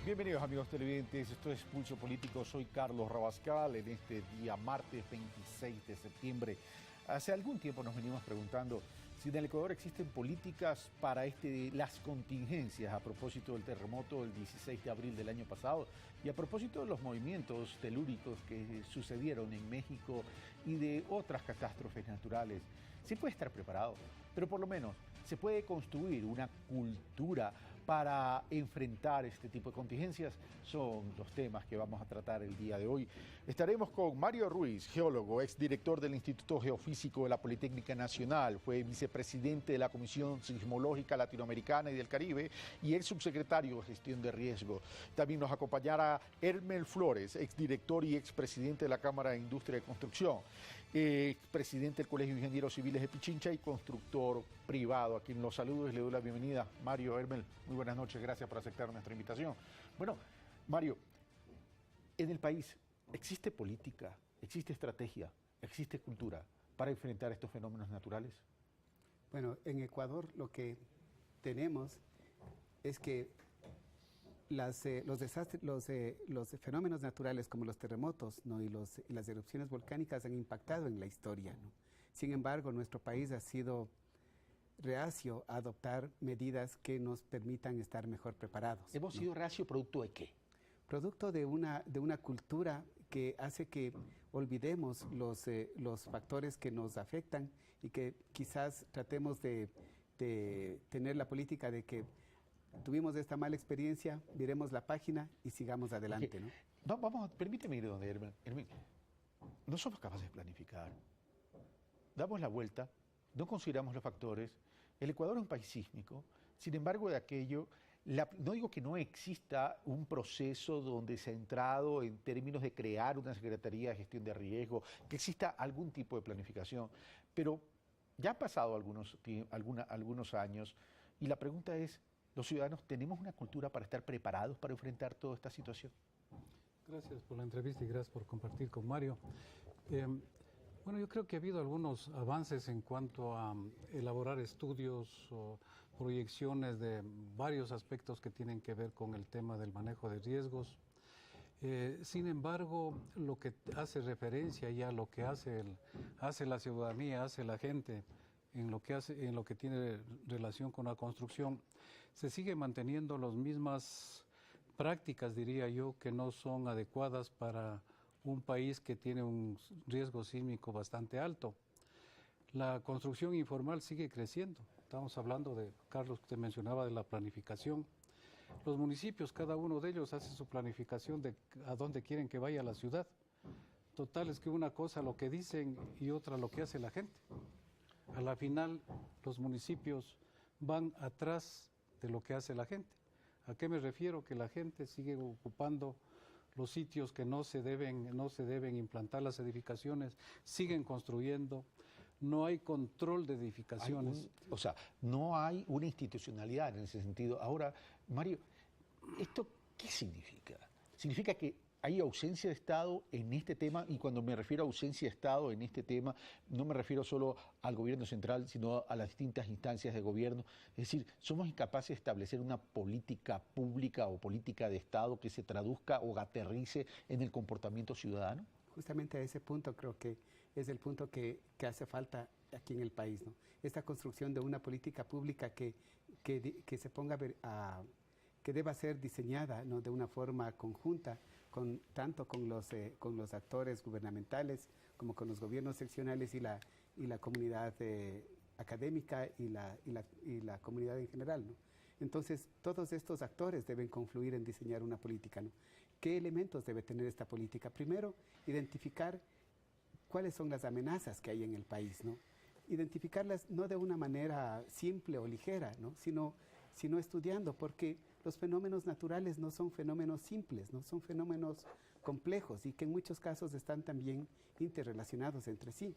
Bienvenidos amigos televidentes, esto es Pulso Político, soy Carlos Rabascal en este día martes 26 de septiembre. Hace algún tiempo nos venimos preguntando si en el Ecuador existen políticas para las contingencias a propósito del terremoto del 16 de abril del año pasado y a propósito de los movimientos telúricos que sucedieron en México y de otras catástrofes naturales. Se puede estar preparado, pero por lo menos se puede construir una cultura para enfrentar este tipo de contingencias. Son los temas que vamos a tratar el día de hoy. Estaremos con Mario Ruiz, geólogo, exdirector del Instituto Geofísico de la Politécnica Nacional, fue vicepresidente de la Comisión Sismológica Latinoamericana y del Caribe y ex subsecretario de Gestión de Riesgo. También nos acompañará Hermel Flores, exdirector y expresidente de la Cámara de Industria de Construcción, expresidente del Colegio de Ingenieros Civiles de Pichincha y constructor privado. A quien los saludo y le doy la bienvenida. Mario, Hermel, muy buenas noches, gracias por aceptar nuestra invitación. Bueno, Mario, en el país existe política, existe estrategia, existe cultura para enfrentar estos fenómenos naturales. Bueno, en Ecuador lo que tenemos es que los desastres, los fenómenos naturales como los terremotos, ¿no? y las erupciones volcánicas han impactado en la historia, ¿no? Sin embargo, nuestro país ha sido reacio a adoptar medidas que nos permitan estar mejor preparados. ¿Hemos sido reacio producto de qué? Producto de una cultura que hace que olvidemos los factores que nos afectan y que quizás tratemos de tener la política de que tuvimos esta mala experiencia, miremos la página y sigamos adelante, ¿no? No, permíteme ir donde Hermel. No somos capaces de planificar. Damos la vuelta, no consideramos los factores. El Ecuador es un país sísmico, sin embargo, de aquello, no digo que no exista un proceso donde se ha entrado en términos de crear una Secretaría de Gestión de Riesgo, que exista algún tipo de planificación, pero ya han pasado algunos años y la pregunta es, ¿los ciudadanos tenemos una cultura para estar preparados para enfrentar toda esta situación? Gracias por la entrevista y gracias por compartir con Mario. Bueno, yo creo que ha habido algunos avances en cuanto a elaborar estudios o proyecciones de varios aspectos que tienen que ver con el tema del manejo de riesgos. Sin embargo, lo que hace referencia ya a lo que hace la ciudadanía, hace la gente, en lo que tiene relación con la construcción, se sigue manteniendo las mismas prácticas, diría yo, que no son adecuadas para un país que tiene un riesgo sísmico bastante alto. La construcción informal sigue creciendo. Estamos hablando de, Carlos, que te mencionaba de la planificación. Los municipios, cada uno de ellos hace su planificación de a dónde quieren que vaya la ciudad. Total es que una cosa lo que dicen y otra lo que hace la gente. A la final, los municipios van atrás de lo que hace la gente. ¿A qué me refiero? Que la gente sigue ocupando los sitios que no se deben implantar las edificaciones, siguen construyendo, no hay control de edificaciones. O sea, no hay una institucionalidad en ese sentido. Ahora, Mario, ¿esto qué significa? Significa que hay ausencia de Estado en este tema, y cuando me refiero a ausencia de Estado en este tema, no me refiero solo al gobierno central, sino a las distintas instancias de gobierno. Es decir, ¿somos incapaces de establecer una política pública o política de Estado que se traduzca o aterrice en el comportamiento ciudadano? Justamente a ese punto creo que es el punto que hace falta aquí en el país, ¿no? Esta construcción de una política pública que se ponga que deba ser diseñada, ¿no? de una forma conjunta, tanto con los actores gubernamentales como con los gobiernos seccionales y la comunidad académica y la comunidad en general, ¿no? Entonces, todos estos actores deben confluir en diseñar una política, ¿no? ¿Qué elementos debe tener esta política? Primero, identificar cuáles son las amenazas que hay en el país, ¿no? Identificarlas no de una manera simple o ligera, ¿no? sino estudiando, porque los fenómenos naturales no son fenómenos simples, no son fenómenos complejos y que en muchos casos están también interrelacionados entre sí.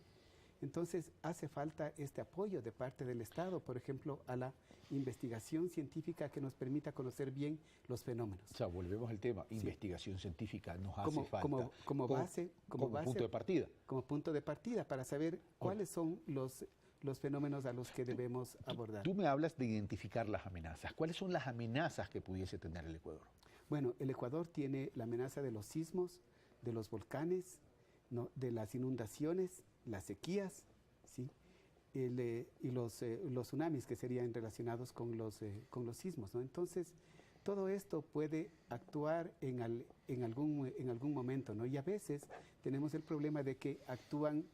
Entonces hace falta este apoyo de parte del Estado, por ejemplo, a la investigación científica que nos permita conocer bien los fenómenos. O sea, volvemos al tema, investigación científica nos hace falta como punto de partida. Como punto de partida para saber cuáles son los fenómenos a los que debemos abordar. Tú me hablas de identificar las amenazas. ¿Cuáles son las amenazas que pudiese tener el Ecuador? Bueno, el Ecuador tiene la amenaza de los sismos, de los volcanes, ¿no? De las inundaciones, las sequías, ¿sí? Y los tsunamis que serían relacionados con los sismos, ¿no? Entonces, todo esto puede actuar en algún momento, ¿no? Y a veces tenemos el problema de que actúan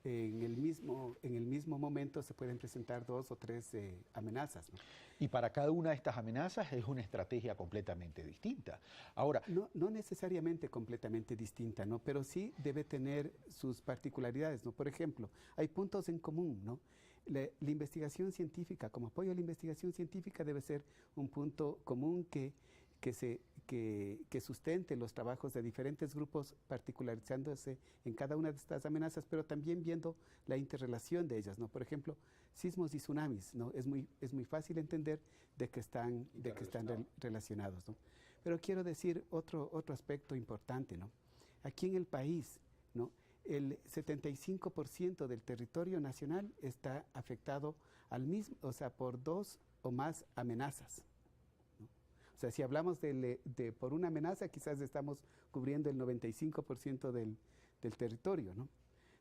en el mismo momento, se pueden presentar 2 o 3 amenazas, ¿no? Y para cada una de estas amenazas es una estrategia completamente distinta. Ahora, no necesariamente completamente distinta, ¿no? Pero sí debe tener sus particularidades, ¿no? Por ejemplo, hay puntos en común, ¿no? La investigación científica, como apoyo a la investigación científica, debe ser un punto común que sustente los trabajos de diferentes grupos, particularizándose en cada una de estas amenazas, pero también viendo la interrelación de ellas, ¿no? Por ejemplo, sismos y tsunamis, ¿no? Es muy fácil entender de que están relacionados, ¿no? Pero quiero decir otro aspecto importante, ¿no? Aquí en el país, ¿no? El 75% del territorio nacional está afectado por 2 o más amenazas, ¿no? O sea, si hablamos por una amenaza, quizás estamos cubriendo el 95% del territorio, ¿no?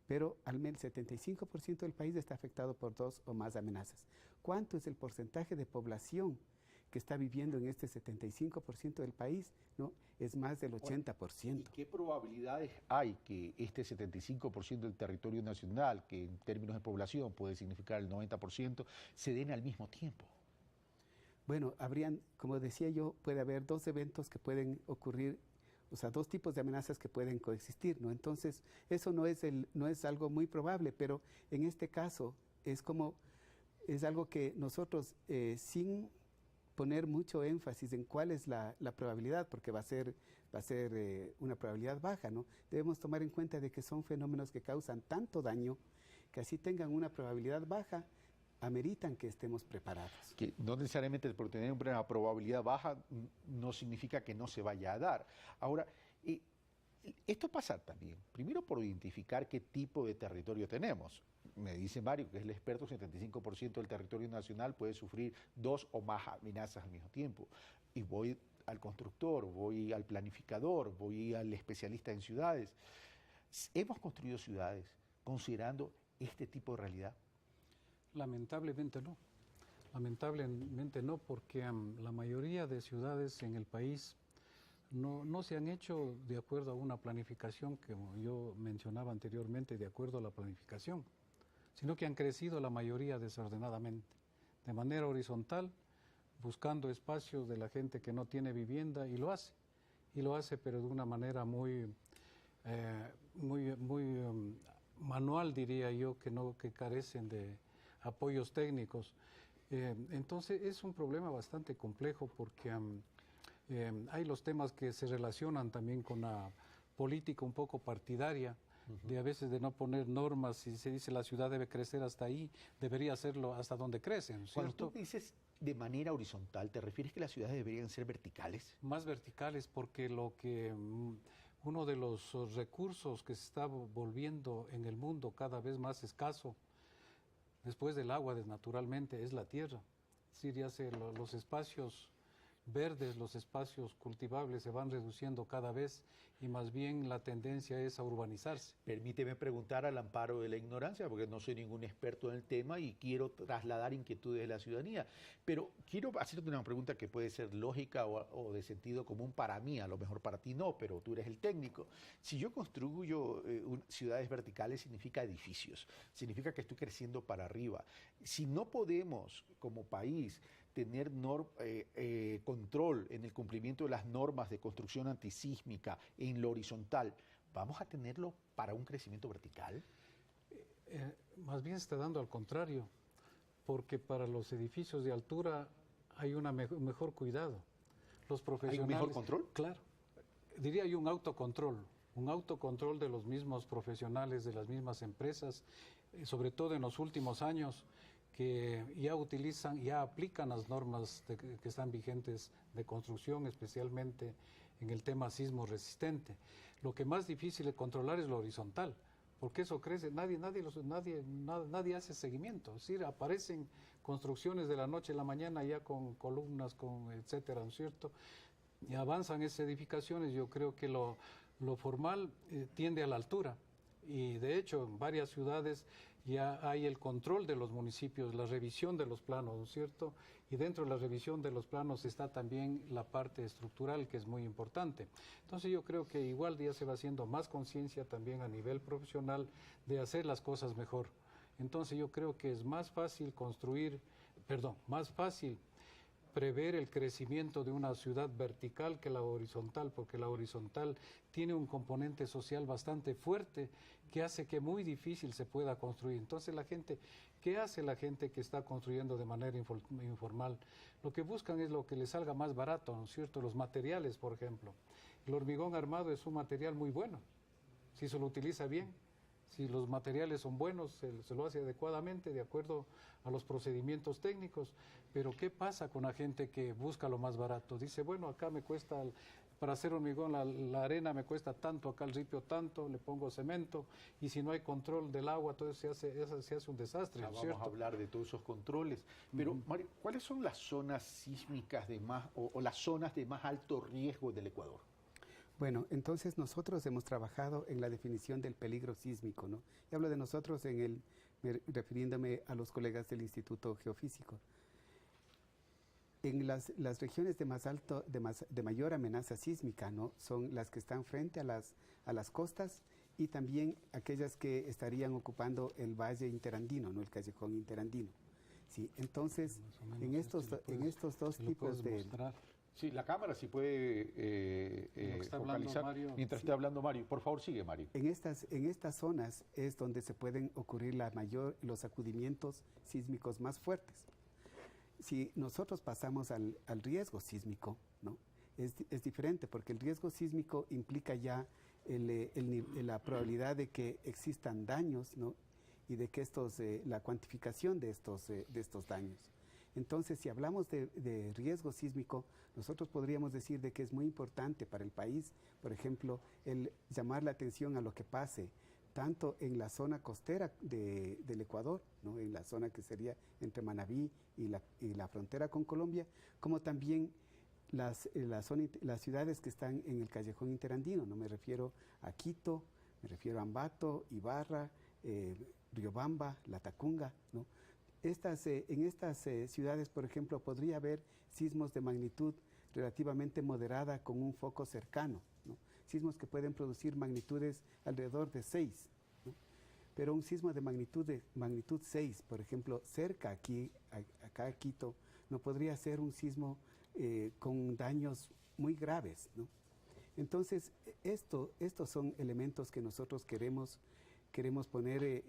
Pero al menos el 75% del país está afectado por 2 o más amenazas. ¿Cuánto es el porcentaje de población que está viviendo en este 75% del país? ¿No? Es más del 80%. ¿Y qué probabilidades hay que este 75% del territorio nacional, que en términos de población puede significar el 90%, se den al mismo tiempo? Bueno, como decía yo, puede haber 2 eventos que pueden ocurrir, o sea, 2 tipos de amenazas que pueden coexistir, ¿no? Entonces, eso no es algo muy probable, pero en este caso es algo que nosotros, sin poner mucho énfasis en cuál es la probabilidad, porque va a ser una probabilidad baja, ¿no? Debemos tomar en cuenta de que son fenómenos que causan tanto daño que así tengan una probabilidad baja, ameritan que estemos preparados. Que no necesariamente por tener una probabilidad baja no significa que no se vaya a dar. Ahora, esto pasa también, primero por identificar qué tipo de territorio tenemos. Me dice Mario, que es el experto, 75% del territorio nacional puede sufrir 2 o más amenazas al mismo tiempo. Y voy al constructor, voy al planificador, voy al especialista en ciudades. ¿Hemos construido ciudades considerando este tipo de realidad? Lamentablemente no. Lamentablemente no, porque la mayoría de ciudades en el país no se han hecho de acuerdo a una planificación, que como yo mencionaba anteriormente, de acuerdo a la planificación, sino que han crecido la mayoría desordenadamente, de manera horizontal, buscando espacios de la gente que no tiene vivienda, y lo hace pero de una manera muy manual, diría yo, que carecen de apoyos técnicos. Entonces es un problema bastante complejo, porque hay los temas que se relacionan también con la política un poco partidaria, de a veces de no poner normas. Si se dice la ciudad debe crecer hasta ahí, debería hacerlo hasta donde crecen, ¿cierto? Cuando tú dices de manera horizontal, ¿te refieres que las ciudades deberían ser verticales? Más verticales, porque uno de los recursos que se está volviendo en el mundo cada vez más escaso, después del agua, naturalmente, es la tierra. Es decir, los espacios verdes, los espacios cultivables se van reduciendo cada vez, y más bien la tendencia es a urbanizarse. Permíteme preguntar al amparo de la ignorancia, porque no soy ningún experto en el tema y quiero trasladar inquietudes de la ciudadanía, pero quiero hacerte una pregunta que puede ser lógica o de sentido común para mí, a lo mejor para ti no, pero tú eres el técnico. Si yo construyo ciudades verticales, significa edificios, significa que estoy creciendo para arriba. Si no podemos, como país, tener control en el cumplimiento de las normas de construcción antisísmica en lo horizontal, ¿vamos a tenerlo para un crecimiento vertical? Más bien se está dando al contrario, porque para los edificios de altura hay un mejor cuidado. Los profesionales, ¿hay un mejor control? Claro, diría yo un autocontrol de los mismos profesionales, de las mismas empresas, sobre todo en los últimos años, que ya aplican las normas que están vigentes de construcción, especialmente en el tema sismo resistente. Lo que más difícil de controlar es lo horizontal, porque eso crece, nadie hace seguimiento. Es decir, aparecen construcciones de la noche a la mañana ya con columnas, etcétera, ¿no es cierto? avanzan esas edificaciones, yo creo que lo formal tiende a la altura. Y de hecho, en varias ciudades ya hay el control de los municipios, la revisión de los planos, ¿no es cierto? Y dentro de la revisión de los planos está también la parte estructural, que es muy importante. Entonces yo creo que igual ya se va haciendo más conciencia también a nivel profesional de hacer las cosas mejor. Entonces yo creo que es más fácil más fácil prever el crecimiento de una ciudad vertical que la horizontal, porque la horizontal tiene un componente social bastante fuerte que hace que muy difícil se pueda construir. Entonces ¿qué hace la gente que está construyendo de manera informal? Lo que buscan es lo que les salga más barato, ¿no es cierto? Los materiales, por ejemplo. El hormigón armado es un material muy bueno, si se lo utiliza bien. Si los materiales son buenos, se lo hace adecuadamente, de acuerdo a los procedimientos técnicos. Pero ¿qué pasa con la gente que busca lo más barato? Dice, bueno, acá me cuesta, para hacer hormigón, la arena me cuesta tanto, acá el ripio tanto, le pongo cemento, y si no hay control del agua, entonces se hace un desastre, ¿no es cierto? Vamos a hablar de todos esos controles. Pero, Mario, ¿cuáles son las zonas sísmicas o las zonas de más alto riesgo del Ecuador? Bueno, entonces nosotros hemos trabajado en la definición del peligro sísmico, ¿no? Y hablo de nosotros refiriéndome a los colegas del Instituto Geofísico. En las regiones de mayor amenaza sísmica, ¿no? Son las que están frente a las costas y también aquellas que estarían ocupando el valle interandino, ¿no? El callejón interandino. Sí, entonces, en estos dos tipos de... Mostrar. Sí, la cámara sí puede focalizar mientras esté hablando Mario. Por favor, sigue, Mario. En estas zonas es donde se pueden ocurrir los sacudimientos sísmicos más fuertes. Si nosotros pasamos al riesgo sísmico, ¿no? Es diferente, porque el riesgo sísmico implica ya la probabilidad de que existan daños, ¿no? Y de que la cuantificación de estos daños. Entonces, si hablamos de riesgo sísmico, nosotros podríamos decir de que es muy importante para el país, por ejemplo, el llamar la atención a lo que pase tanto en la zona costera del Ecuador, ¿no? En la zona que sería entre Manabí y la frontera con Colombia, como también las ciudades que están en el callejón interandino, ¿no? Me refiero a Quito, me refiero a Ambato, Ibarra, Riobamba, Latacunga, ¿no? En estas ciudades, por ejemplo, podría haber sismos de magnitud relativamente moderada con un foco cercano, ¿no? Sismos que pueden producir magnitudes alrededor de 6, ¿no? Pero un sismo de magnitud 6, por ejemplo, acá a Quito, no podría ser un sismo con daños muy graves, ¿no? Entonces, estos son elementos que nosotros queremos poner,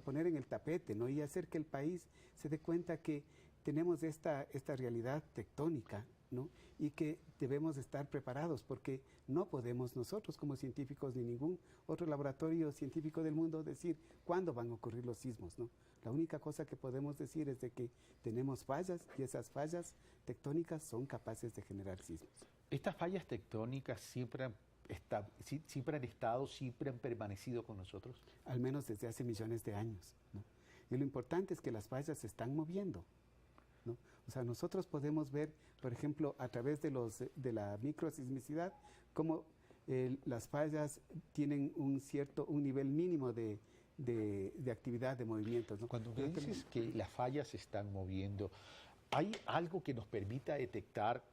poner en el tapete, ¿no? Y hacer que el país se dé cuenta que tenemos esta realidad tectónica, ¿no? Y que debemos estar preparados, porque no podemos nosotros como científicos ni ningún otro laboratorio científico del mundo decir cuándo van a ocurrir los sismos, ¿no? La única cosa que podemos decir es de que tenemos fallas y esas fallas tectónicas son capaces de generar sismos. Estas fallas tectónicas siempre han permanecido con nosotros. Al menos desde hace millones de años, ¿no? Y lo importante es que las fallas se están moviendo, ¿no? O sea, nosotros podemos ver, por ejemplo, a través de la microsismicidad, cómo las fallas tienen un nivel mínimo de actividad, de movimientos, ¿no? Cuando me dices que las fallas se están moviendo, ¿hay algo que nos permita detectar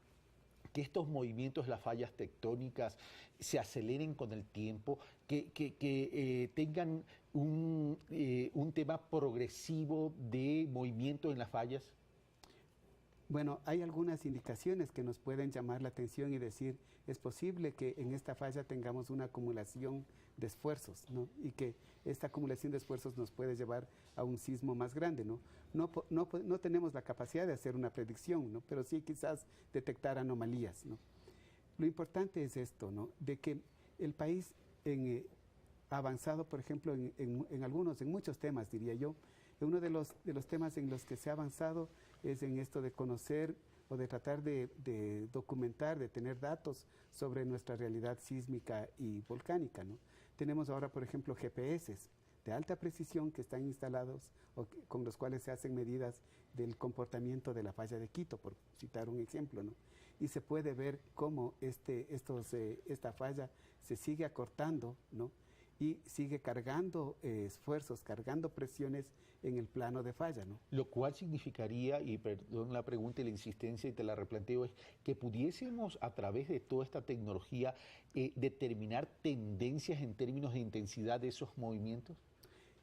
que estos movimientos, las fallas tectónicas, se aceleren con el tiempo, que tengan un tema progresivo de movimiento en las fallas? Bueno, hay algunas indicaciones que nos pueden llamar la atención y decir, es posible que en esta falla tengamos una acumulación de esfuerzos, ¿no? Y que esta acumulación de esfuerzos nos puede llevar a un sismo más grande, ¿no? No tenemos la capacidad de hacer una predicción, ¿no? Pero sí quizás detectar anomalías, ¿no? Lo importante es esto, ¿no? De que el país ha avanzado, por ejemplo, en muchos temas, diría yo. Uno de los temas en los que se ha avanzado es en esto de conocer o de tratar de documentar, de tener datos sobre nuestra realidad sísmica y volcánica, ¿no? Tenemos ahora, por ejemplo, GPS, de alta precisión que están instalados con los cuales se hacen medidas del comportamiento de la falla de Quito, por citar un ejemplo, ¿no? Y se puede ver cómo esta falla se sigue acortando, ¿no? Y sigue cargando esfuerzos, cargando presiones en el plano de falla, ¿no? Lo cual significaría, y perdón la pregunta y la insistencia y te la replanteo, es que pudiésemos a través de toda esta tecnología determinar tendencias en términos de intensidad de esos movimientos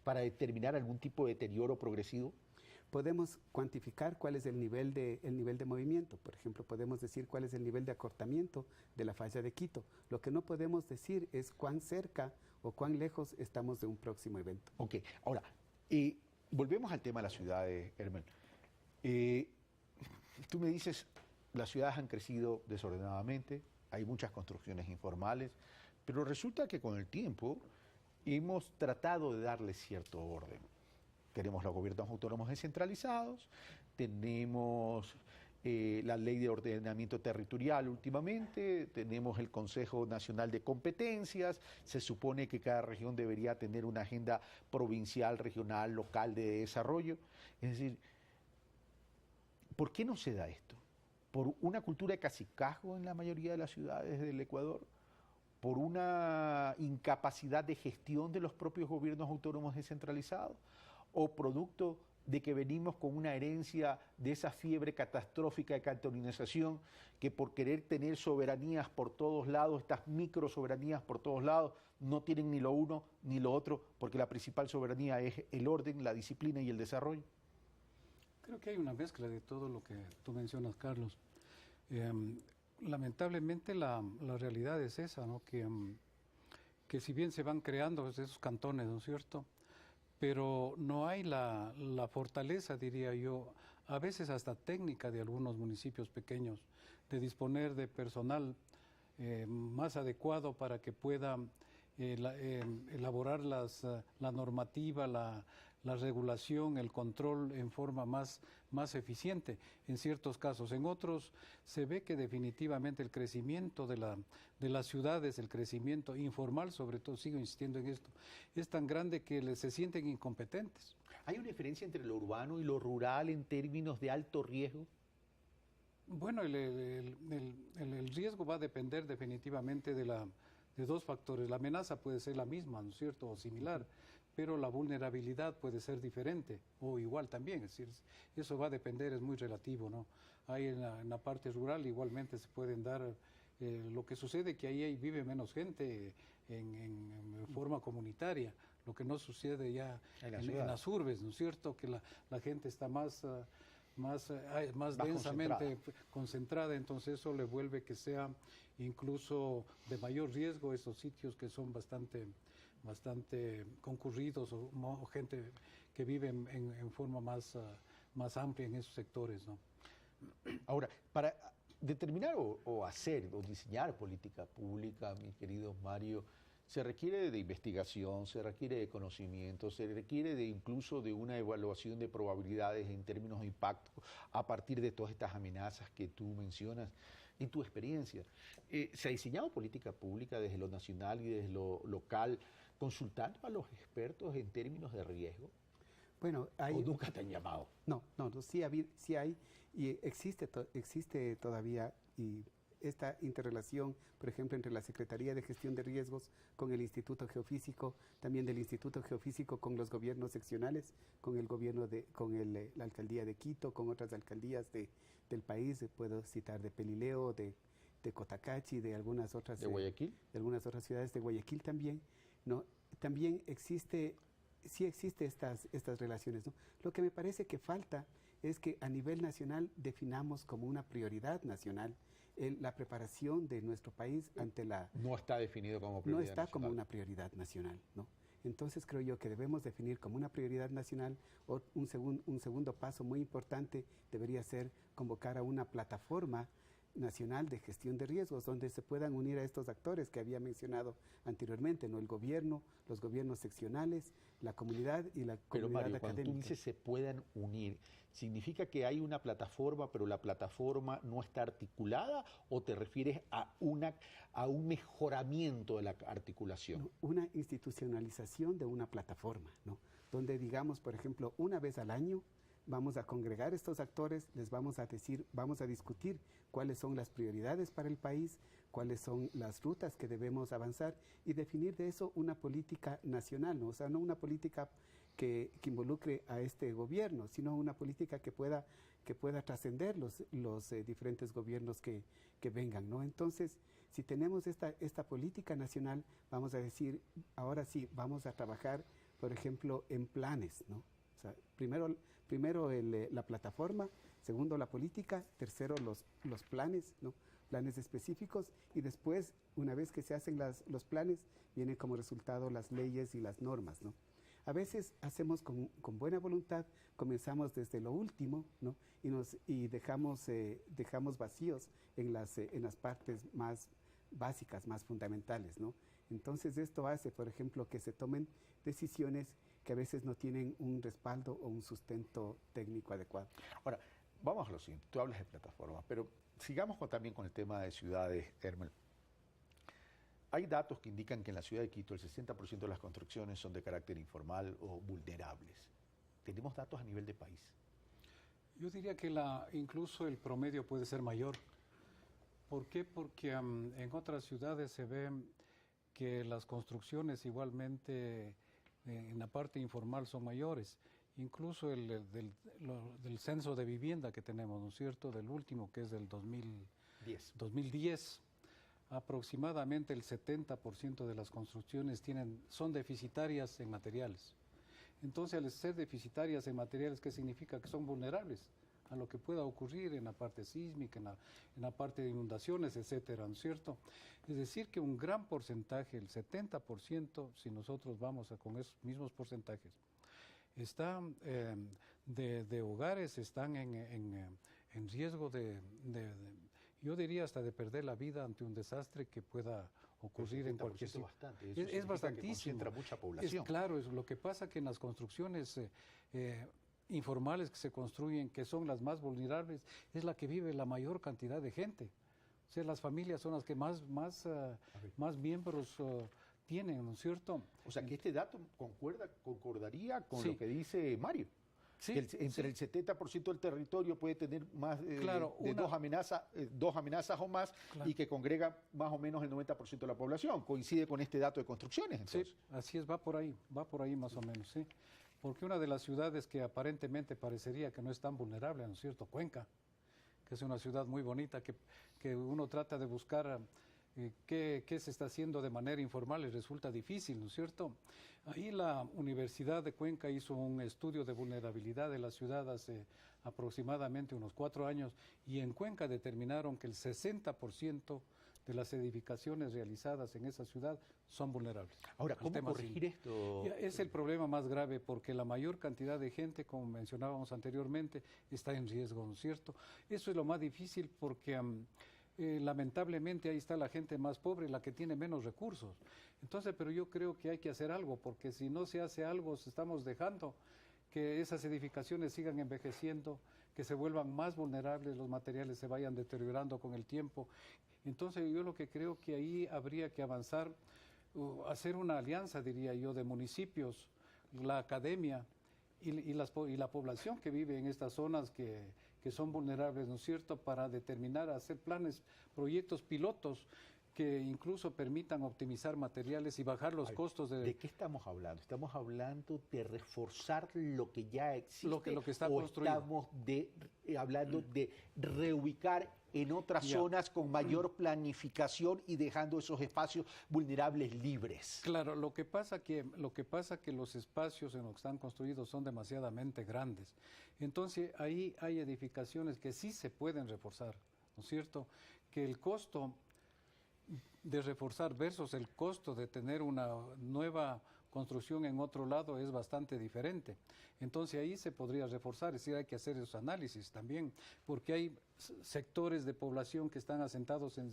para determinar algún tipo de deterioro progresivo. Podemos cuantificar cuál es el nivel de movimiento. Por ejemplo, podemos decir cuál es el nivel de acortamiento de la falla de Quito. Lo que no podemos decir es cuán cerca o cuán lejos estamos de un próximo evento. Ok, ahora, volvemos al tema de las ciudades, Hermen. Tú me dices, las ciudades han crecido desordenadamente, hay muchas construcciones informales, pero resulta que con el tiempo hemos tratado de darle cierto orden. Tenemos los gobiernos autónomos descentralizados, tenemos la ley de ordenamiento territorial últimamente, tenemos el Consejo Nacional de Competencias, se supone que cada región debería tener una agenda provincial, regional, local de desarrollo. Es decir, ¿por qué no se da esto? ¿Por una cultura de cacicazgo en la mayoría de las ciudades del Ecuador? ¿Por una incapacidad de gestión de los propios gobiernos autónomos descentralizados? ¿O producto de que venimos con una herencia de esa fiebre catastrófica de cantonización que por querer tener soberanías por todos lados, estas micro soberanías por todos lados, no tienen ni lo uno ni lo otro, porque la principal soberanía es el orden, la disciplina y el desarrollo? Creo que hay una mezcla de todo lo que tú mencionas, Carlos. Lamentablemente la realidad es esa, ¿no? Que si bien se van creando esos cantones, ¿no es cierto?, pero no hay la fortaleza, diría yo, a veces hasta técnica de algunos municipios pequeños, de disponer de personal más adecuado para que pueda elaborar la normativa, la regulación, el control en forma más eficiente en ciertos casos. En otros se ve que definitivamente el crecimiento de las ciudades, el crecimiento informal, sobre todo, sigo insistiendo en esto, es tan grande que se sienten incompetentes. ¿Hay una diferencia entre lo urbano y lo rural en términos de alto riesgo? Bueno, el riesgo va a depender definitivamente de dos factores. La amenaza puede ser la misma, ¿no es cierto?, o similar, pero la vulnerabilidad puede ser diferente o igual también. Es decir, eso va a depender, es muy relativo, ¿no? Hay en la parte rural igualmente se pueden dar, lo que sucede que ahí vive menos gente en forma comunitaria, lo que no sucede ya en las urbes, ¿no es cierto?, que la gente está más densamente concentrada, entonces eso le vuelve que sea incluso de mayor riesgo esos sitios que son bastante concurridos o gente que vive en forma más amplia en esos sectores, ¿no? Ahora, para determinar o hacer o diseñar política pública, mi querido Mario, se requiere de investigación, se requiere de conocimiento, se requiere incluso de una evaluación de probabilidades en términos de impacto a partir de todas estas amenazas que tú mencionas. En tu experiencia, ¿se ha diseñado política pública desde lo nacional y desde lo local, consultando a los expertos en términos de riesgo? Bueno, hay... ¿O nunca te han llamado? No, sí hay y existe todavía y esta interrelación, por ejemplo, entre la Secretaría de Gestión de Riesgos con el Instituto Geofísico, también del Instituto Geofísico con los gobiernos seccionales, con el gobierno la Alcaldía de Quito, con otras alcaldías del país, puedo citar de Pelileo, de Cotacachi, de algunas otras... ¿De Guayaquil? De algunas otras ciudades de Guayaquil también, ¿no? También existe estas relaciones, ¿no? Lo que me parece que falta es que a nivel nacional definamos como una prioridad nacional la preparación de nuestro país ante la... No está definido como prioridad No está nacional. como una prioridad nacional, ¿no? Entonces creo yo que debemos definir como una prioridad nacional. Un segundo paso muy importante debería ser convocar a una plataforma nacional de gestión de riesgos, donde se puedan unir a estos actores que había mencionado anteriormente, ¿no? El gobierno, los gobiernos seccionales, la comunidad y la Pero comunidad Mario, académica. cuando tú dices se puedan unir, ¿significa que hay una plataforma, pero la plataforma no está articulada, o te refieres a un mejoramiento de la articulación? No, una institucionalización de una plataforma, ¿no? Donde digamos, por ejemplo, una vez al año vamos a congregar estos actores, les vamos a decir, vamos a discutir cuáles son las prioridades para el país, cuáles son las rutas que debemos avanzar y definir de eso una política nacional, ¿no? O sea, no una política que involucre a este gobierno, sino una política que pueda trascender los diferentes gobiernos que vengan, ¿no? Entonces, si tenemos esta política nacional, vamos a decir, ahora sí, vamos a trabajar, por ejemplo, en planes, ¿no? O sea, primero la plataforma, segundo la política, tercero los planes, ¿no? Planes específicos, y después, una vez que se hacen los planes, vienen como resultado las leyes y las normas, ¿no? A veces hacemos con buena voluntad, comenzamos desde lo último, ¿no? Y dejamos vacíos en las partes más básicas, más fundamentales, ¿no? Entonces esto hace, por ejemplo, que se tomen decisiones que a veces no tienen un respaldo o un sustento técnico adecuado. Ahora, vamos a lo siguiente. Tú hablas de plataformas, pero sigamos también con el tema de ciudades, Hermel. Hay datos que indican que en la ciudad de Quito el 60% de las construcciones son de carácter informal o vulnerables. ¿Tenemos datos a nivel de país? Yo diría que incluso el promedio puede ser mayor. ¿Por qué? Porque en otras ciudades se ve que las construcciones igualmente en la parte informal son mayores. Incluso del censo de vivienda que tenemos, ¿no es cierto?, del último, que es del 2010, aproximadamente el 70% de las construcciones son deficitarias en materiales. Entonces, al ser deficitarias en materiales, ¿qué significa? Que son vulnerables a lo que pueda ocurrir en la parte sísmica, en la parte de inundaciones, etcétera, ¿no es cierto? Es decir, que un gran porcentaje, el 70%, si nosotros vamos con esos mismos porcentajes, están de hogares, están en riesgo yo diría hasta de perder la vida ante un desastre que pueda ocurrir en cualquier sitio. Es bastantísimo. Concentra mucha población. Claro, es lo que pasa que en las construcciones informales que se construyen, que son las más vulnerables, es la que vive la mayor cantidad de gente. O sea, las familias son las que más miembros tienen, ¿no es cierto? O sea, que este dato concordaría con lo que dice Mario. Sí, entre el 70% del territorio puede tener más claro, dos amenazas o más, claro, y que congrega más o menos el 90% de la población. Coincide con este dato de construcciones, entonces. Sí, así es, va por ahí más o menos, sí. Porque una de las ciudades que aparentemente parecería que no es tan vulnerable, ¿no es cierto?, Cuenca, que es una ciudad muy bonita, que uno trata de buscar qué se está haciendo de manera informal y resulta difícil, ¿no es cierto? Ahí la Universidad de Cuenca hizo un estudio de vulnerabilidad de la ciudad hace aproximadamente unos 4 años, y en Cuenca determinaron que el 60% de las edificaciones realizadas en esa ciudad son vulnerables. Ahora, ¿cómo corregir esto? Es el problema más grave, porque la mayor cantidad de gente, como mencionábamos anteriormente, está en riesgo, ¿no es cierto? Eso es lo más difícil, porque lamentablemente ahí está la gente más pobre, la que tiene menos recursos. Entonces, pero yo creo que hay que hacer algo, porque si no se hace algo, estamos dejando que esas edificaciones sigan envejeciendo, que se vuelvan más vulnerables, los materiales se vayan deteriorando con el tiempo. Entonces, yo lo que creo que ahí habría que avanzar, hacer una alianza, diría yo, de municipios, la academia y la población que vive en estas zonas que son vulnerables, ¿no es cierto?, para determinar, hacer planes, proyectos pilotos que incluso permitan optimizar materiales y bajar los costos de... ¿De qué estamos hablando? ¿Estamos hablando de reforzar lo que ya existe? Lo que está construido. ¿Estamos hablando de reubicar en otras zonas con mayor planificación y dejando esos espacios vulnerables libres? Claro, lo que pasa que los espacios en los que están construidos son demasiadamente grandes. Entonces, ahí hay edificaciones que sí se pueden reforzar, ¿no es cierto? Que el costo de reforzar versus el costo de tener una nueva construcción en otro lado es bastante diferente. Entonces ahí se podría reforzar, es decir, hay que hacer esos análisis también, porque hay sectores de población que están asentados en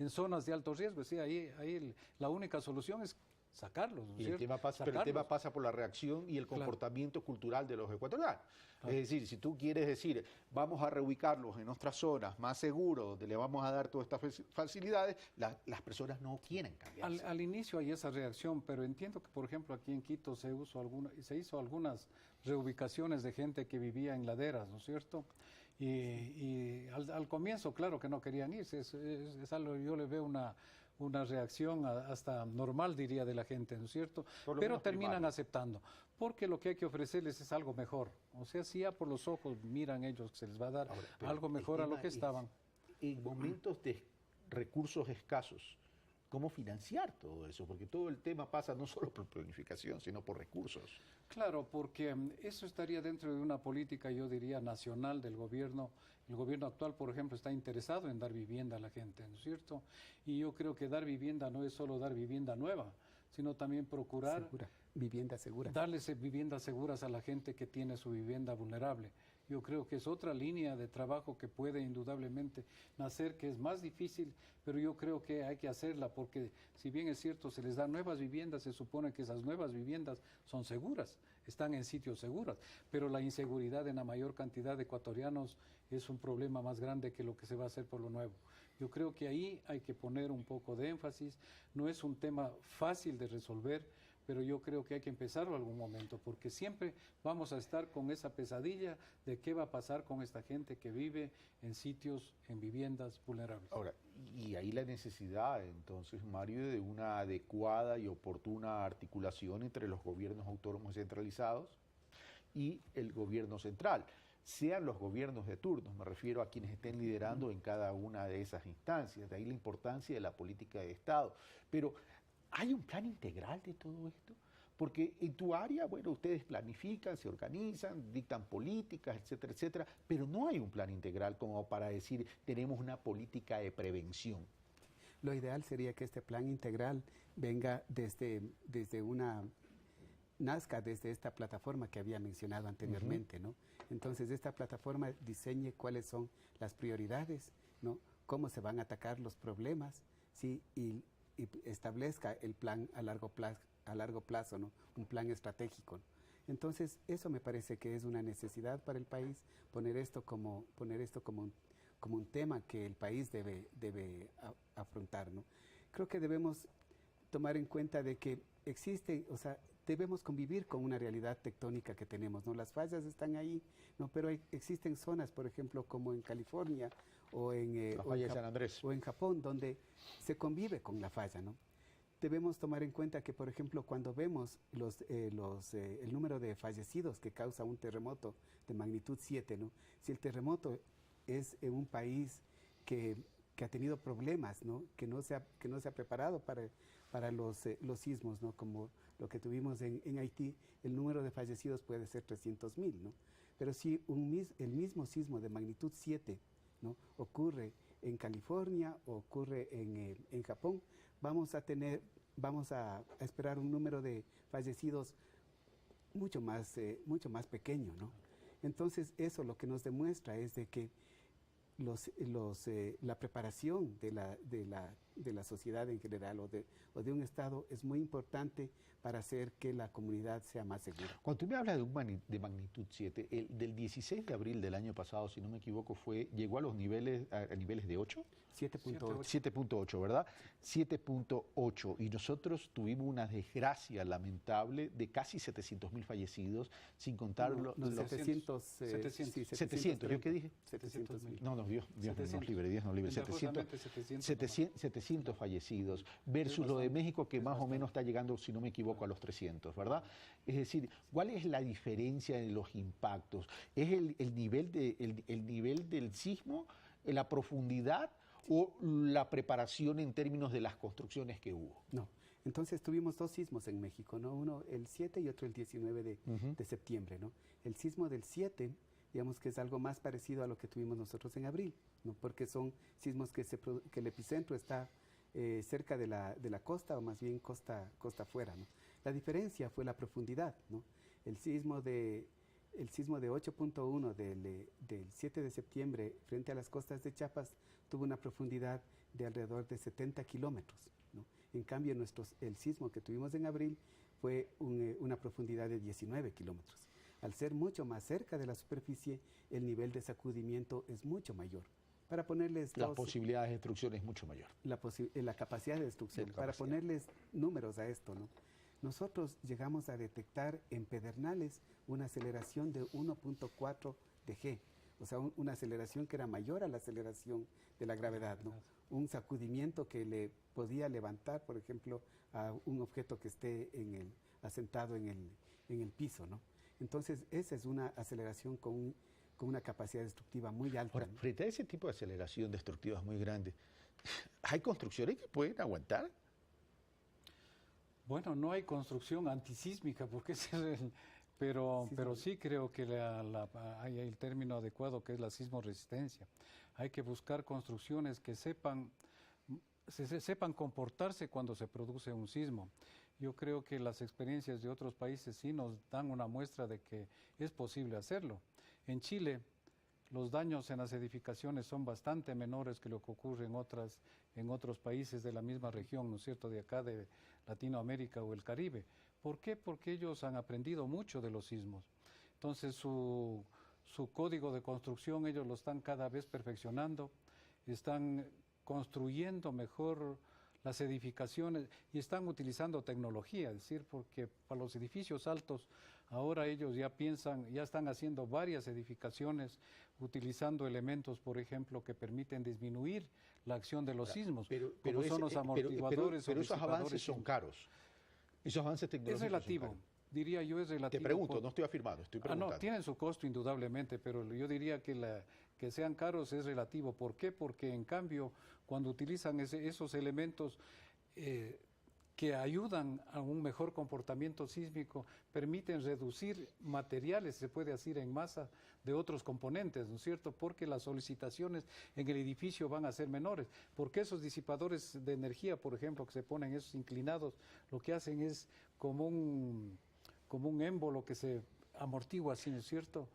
zonas de alto riesgo, es decir, ahí la única solución es sacarlos, ¿no es Y el cierto? tema pasa, pero el tema pasa por la reacción y el comportamiento cultural de los ecuatorianos. Es decir, si tú quieres decir, vamos a reubicarlos en otras zonas más seguros, donde le vamos a dar todas estas facilidades, las personas no quieren cambiar. Al inicio hay esa reacción, pero entiendo que, por ejemplo, aquí en Quito se hizo algunas reubicaciones de gente que vivía en laderas, ¿no es cierto? Y al comienzo, claro que no querían irse, es algo, yo le veo una reacción hasta normal, diría, de la gente, ¿no es cierto? Pero terminan aceptando, porque lo que hay que ofrecerles es algo mejor. O sea, si ya por los ojos miran ellos que se les va a dar algo mejor a lo que estaban. En momentos de recursos escasos, ¿cómo financiar todo eso? Porque todo el tema pasa no solo por planificación, sino por recursos. Claro, porque eso estaría dentro de una política, yo diría, nacional del gobierno. El gobierno actual, por ejemplo, está interesado en dar vivienda a la gente, ¿no es cierto? Y yo creo que dar vivienda no es solo dar vivienda nueva, sino también procurar vivienda segura. Darles viviendas seguras a la gente que tiene su vivienda vulnerable. Yo creo que es otra línea de trabajo que puede indudablemente nacer, que es más difícil, pero yo creo que hay que hacerla porque si bien es cierto, se les da nuevas viviendas, se supone que esas nuevas viviendas son seguras, están en sitios seguros, pero la inseguridad en la mayor cantidad de ecuatorianos es un problema más grande que lo que se va a hacer por lo nuevo. Yo creo que ahí hay que poner un poco de énfasis, no es un tema fácil de resolver, pero yo creo que hay que empezarlo en algún momento, porque siempre vamos a estar con esa pesadilla de qué va a pasar con esta gente que vive en sitios, en viviendas vulnerables. Ahora, y ahí la necesidad, entonces, Mario, de una adecuada y oportuna articulación entre los gobiernos autónomos centralizados y el gobierno central. Sean los gobiernos de turno, me refiero a quienes estén liderando en cada una de esas instancias, de ahí la importancia de la política de Estado. Pero, ¿hay un plan integral de todo esto? Porque en tu área, bueno, ustedes planifican, se organizan, dictan políticas, etcétera, etcétera, pero no hay un plan integral como para decir, tenemos una política de prevención. Lo ideal sería que este plan integral venga nazca desde esta plataforma que había mencionado anteriormente, ¿no? Entonces, esta plataforma diseñe cuáles son las prioridades, ¿no? Cómo se van a atacar los problemas, ¿sí? Y establezca el plan a largo plazo, ¿no? Un plan estratégico. Entonces, eso me parece que es una necesidad para el país, poner esto como un tema que el país debe afrontar, ¿no? Creo que debemos tomar en cuenta de que existe, o sea, debemos convivir con una realidad tectónica que tenemos, ¿no? Las fallas están ahí, ¿no? Pero existen zonas, por ejemplo, como en California o en San Andrés o en Japón, donde se convive con la falla, ¿no? Debemos tomar en cuenta que, por ejemplo, cuando vemos el número de fallecidos que causa un terremoto de magnitud 7, ¿no? Si el terremoto es en un país que ha tenido problemas, ¿no? Que no se ha preparado para los sismos, ¿no? Como lo que tuvimos en Haití, el número de fallecidos puede ser 300,000, ¿no? Pero si el mismo sismo de magnitud 7, ¿no? ocurre en California o ocurre en Japón, vamos a esperar un número de fallecidos mucho más pequeño, ¿no? Entonces, eso lo que nos demuestra es de que la preparación de la sociedad en general o de un Estado es muy importante para hacer que la comunidad sea más segura. Cuando tú me hablas de magnitud 7, el del 16 de abril del año pasado, si no me equivoco, llegó a niveles de 8? 7.8. 7.8, ¿verdad? 7.8. Y nosotros tuvimos una desgracia lamentable de casi 700,000 fallecidos, sin contar los 700. 700, ¿yo qué dije? 700,000. No, Dios nos libre, Dios nos libre. 700 fallecidos, versus lo de México, que más o menos está llegando, si no me equivoco, a los 300, ¿verdad? Es decir, ¿cuál es la diferencia en los impactos? ¿Es el nivel del sismo, la profundidad o la preparación en términos de las construcciones que hubo? No. Entonces tuvimos dos sismos en México, ¿no? Uno el 7 y otro el 19 de septiembre, ¿no? El sismo del 7, digamos que es algo más parecido a lo que tuvimos nosotros en abril, ¿no? Porque son sismos que el epicentro está cerca de la costa, o más bien costa afuera, ¿no? La diferencia fue la profundidad, ¿no? El sismo de 8.1 del 7 de septiembre frente a las costas de Chiapas tuvo una profundidad de alrededor de 70 kilómetros, ¿no? En cambio, el sismo que tuvimos en abril fue una profundidad de 19 kilómetros. Al ser mucho más cerca de la superficie, el nivel de sacudimiento es mucho mayor. Para ponerles las posibilidades de destrucción es mucho mayor. La capacidad de destrucción. Para ponerles números a esto, ¿no? Nosotros llegamos a detectar en Pedernales una aceleración de 1.4 de G, o sea, una aceleración que era mayor a la aceleración de la gravedad, ¿no? Un sacudimiento que le podía levantar, por ejemplo, a un objeto que esté asentado en el piso, ¿no? Entonces, esa es una aceleración con una capacidad destructiva muy alta. Ahora, ¿no? frente a ese tipo de aceleración destructiva muy grande, ¿hay construcciones que pueden aguantar? Bueno, no hay construcción antisísmica, porque pero sí creo que hay el término adecuado que es la sismoresistencia. Hay que buscar construcciones que sepan comportarse cuando se produce un sismo. Yo creo que las experiencias de otros países sí nos dan una muestra de que es posible hacerlo. En Chile, los daños en las edificaciones son bastante menores que lo que ocurre en otros países de la misma región, ¿no es cierto?, de acá de Latinoamérica o el Caribe. ¿Por qué? Porque ellos han aprendido mucho de los sismos. Entonces, su código de construcción ellos lo están cada vez perfeccionando, están construyendo mejor las edificaciones y están utilizando tecnología, es decir, porque para los edificios altos ahora ellos ya están haciendo varias edificaciones utilizando elementos, por ejemplo, que permiten disminuir la acción de los sismos, como son los amortiguadores. Pero esos avances son caros. Esos avances tecnológicos es relativo. Diría yo, es relativo. Te pregunto, no estoy afirmando, estoy preguntando. No, tienen su costo indudablemente, pero yo diría que sean caros es relativo. ¿Por qué? Porque en cambio, cuando utilizan esos elementos que ayudan a un mejor comportamiento sísmico, permiten reducir materiales, se puede decir, en masa de otros componentes, ¿no es cierto? Porque las solicitaciones en el edificio van a ser menores. Porque esos disipadores de energía, por ejemplo, que se ponen esos inclinados, lo que hacen es como un émbolo que se amortigua, ¿sí, no es cierto?,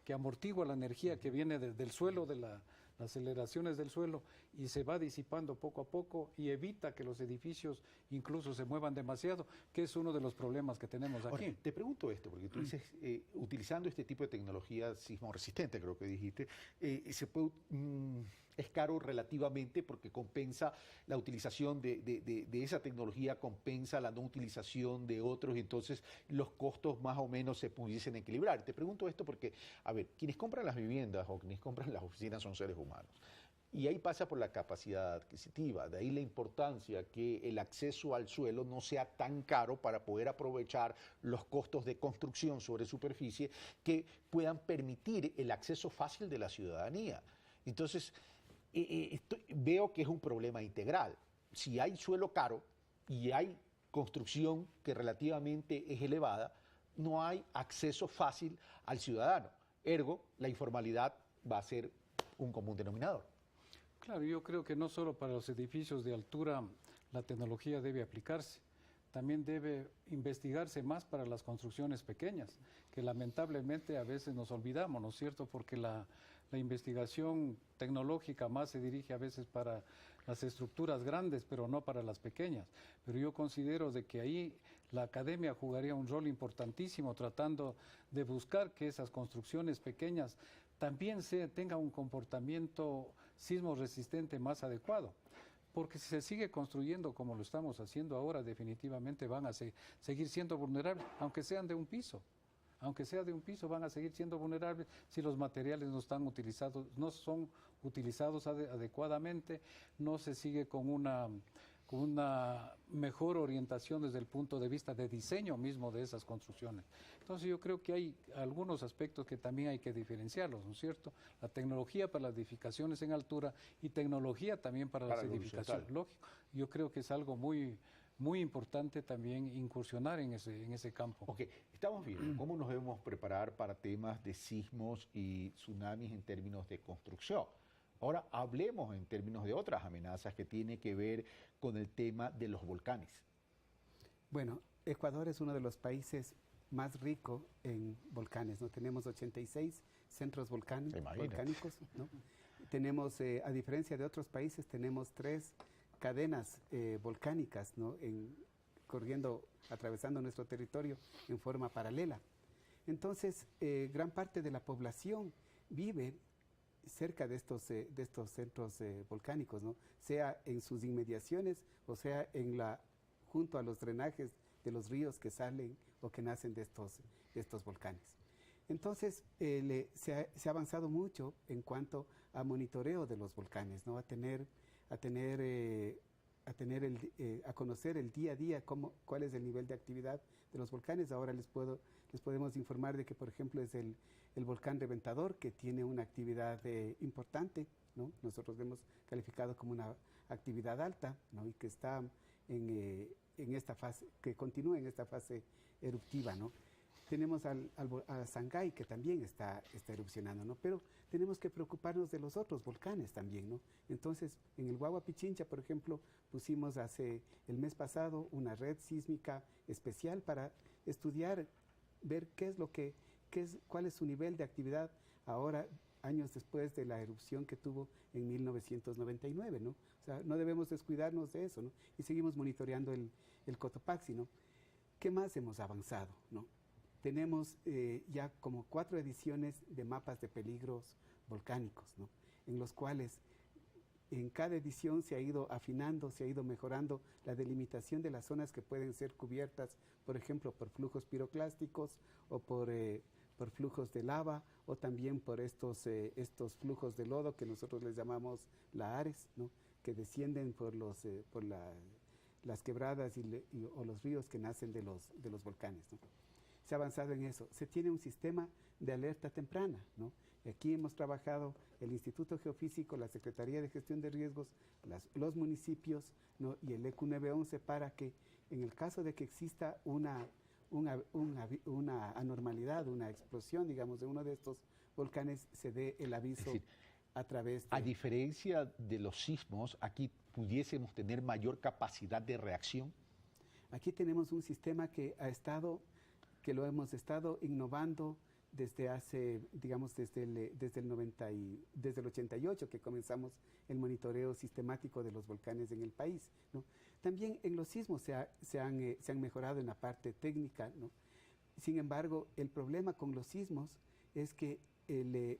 que amortigua la energía que viene del suelo, de las aceleraciones del suelo, y se va disipando poco a poco y evita que los edificios incluso se muevan demasiado, que es uno de los problemas que tenemos aquí. Ahora, te pregunto esto, porque tú dices, utilizando este tipo de tecnología sismoresistente, creo que dijiste, es caro relativamente porque compensa la utilización de esa tecnología, compensa la no utilización de otros, y entonces los costos más o menos se pudiesen equilibrar. Te pregunto esto porque, a ver, quienes compran las viviendas o quienes compran las oficinas son seres humanos. Y ahí pasa por la capacidad adquisitiva, de ahí la importancia que el acceso al suelo no sea tan caro para poder aprovechar los costos de construcción sobre superficie que puedan permitir el acceso fácil de la ciudadanía. Entonces, veo que es un problema integral. Si hay suelo caro y hay construcción que relativamente es elevada, no hay acceso fácil al ciudadano. Ergo, la informalidad va a ser un común denominador. Claro, yo creo que no solo para los edificios de altura la tecnología debe aplicarse, también debe investigarse más para las construcciones pequeñas, que lamentablemente a veces nos olvidamos, ¿no es cierto?, porque la investigación tecnológica más se dirige a veces para las estructuras grandes, pero no para las pequeñas. Pero yo considero de que ahí la academia jugaría un rol importantísimo tratando de buscar que esas construcciones pequeñas también tengan un comportamiento sismo resistente más adecuado. Porque si se sigue construyendo como lo estamos haciendo ahora, definitivamente van a seguir siendo vulnerables, aunque sean de un piso. Aunque sea de un piso, van a seguir siendo vulnerables si los materiales no son utilizados adecuadamente, no se sigue con una mejor orientación desde el punto de vista de diseño mismo de esas construcciones. Entonces yo creo que hay algunos aspectos que también hay que diferenciarlos, ¿no es cierto? La tecnología para las edificaciones en altura y tecnología también para las edificaciones. Lógico, yo creo que es algo muy importante también incursionar en ese campo. Ok, estamos viendo cómo nos debemos preparar para temas de sismos y tsunamis en términos de construcción. Ahora hablemos en términos de otras amenazas que tienen que ver con el tema de los volcanes. Bueno, Ecuador es uno de los países más ricos en volcanes, ¿no? Tenemos 86 centros volcánicos, ¿no? Tenemos, a diferencia de otros países, tenemos 3 cadenas volcánicas, ¿no? Atravesando nuestro territorio en forma paralela. Entonces, gran parte de la población vive cerca de estos centros volcánicos, ¿no? Sea en sus inmediaciones o sea junto a los drenajes de los ríos que salen o que nacen de estos volcanes. Entonces, se ha avanzado mucho en cuanto a monitoreo de los volcanes, ¿no? A conocer el día a día cuál es el nivel de actividad de los volcanes. Ahora les podemos informar de que, por ejemplo, es el volcán Reventador, que tiene una actividad importante, ¿no? Nosotros lo hemos calificado como una actividad alta, ¿no? Y que está en esta fase, que continúa en esta fase eruptiva, ¿no? Tenemos a Sangay, que también está erupcionando, ¿no? Pero tenemos que preocuparnos de los otros volcanes también, ¿no? Entonces, en el Guagua Pichincha, por ejemplo, pusimos el mes pasado una red sísmica especial para estudiar, ver cuál es su nivel de actividad ahora, años después de la erupción que tuvo en 1999, ¿no? O sea, no debemos descuidarnos de eso, ¿no? Y seguimos monitoreando el Cotopaxi, ¿no? ¿Qué más hemos avanzado, no? Tenemos ya como 4 ediciones de mapas de peligros volcánicos, ¿no? En los cuales en cada edición se ha ido afinando, se ha ido mejorando la delimitación de las zonas que pueden ser cubiertas, por ejemplo, por flujos piroclásticos o por flujos de lava, o también por estos flujos de lodo que nosotros les llamamos lahares, ¿no? Que descienden por las quebradas o los ríos que nacen de los volcanes, ¿no? Se ha avanzado en eso. Se tiene un sistema de alerta temprana, ¿no? Aquí hemos trabajado el Instituto Geofísico, la Secretaría de Gestión de Riesgos, los municipios, ¿no? Y el EQ 911 para que en el caso de que exista una anormalidad, una explosión, digamos, de uno de estos volcanes, se dé el aviso. Es decir, a través a diferencia de los sismos, aquí pudiésemos tener mayor capacidad de reacción. Aquí tenemos un sistema que lo hemos estado innovando desde hace, digamos, desde el 88 que comenzamos el monitoreo sistemático de los volcanes en el país, ¿no? También en los sismos se han mejorado en la parte técnica, ¿no? Sin embargo, el problema con los sismos es que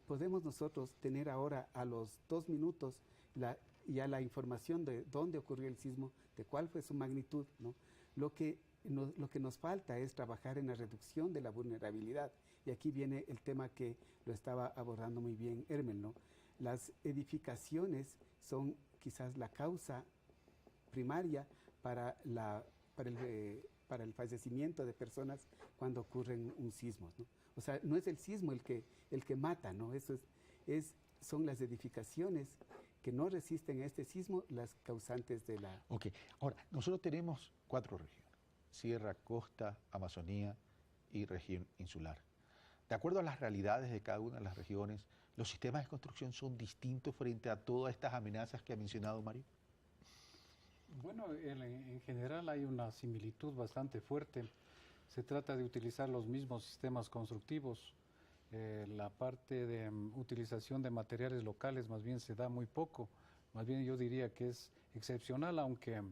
podemos nosotros tener ahora a los 2 minutos ya la información de dónde ocurrió el sismo, de cuál fue su magnitud, ¿no? Lo que nos falta es trabajar en la reducción de la vulnerabilidad. Y aquí viene el tema que lo estaba abordando muy bien Hermel, ¿no? Las edificaciones son quizás la causa primaria para el fallecimiento de personas cuando ocurren un sismo, ¿no? O sea, no es el sismo el que mata, ¿no? Son las edificaciones que no resisten a este sismo las causantes de la... Ok, ahora, nosotros tenemos 4 regiones: Sierra, Costa, Amazonía y región insular. De acuerdo a las realidades de cada una de las regiones, ¿los sistemas de construcción son distintos frente a todas estas amenazas que ha mencionado Mario? Bueno, en general hay una similitud bastante fuerte. Se trata de utilizar los mismos sistemas constructivos. La parte de utilización de materiales locales más bien se da muy poco. Más bien yo diría que es excepcional, aunque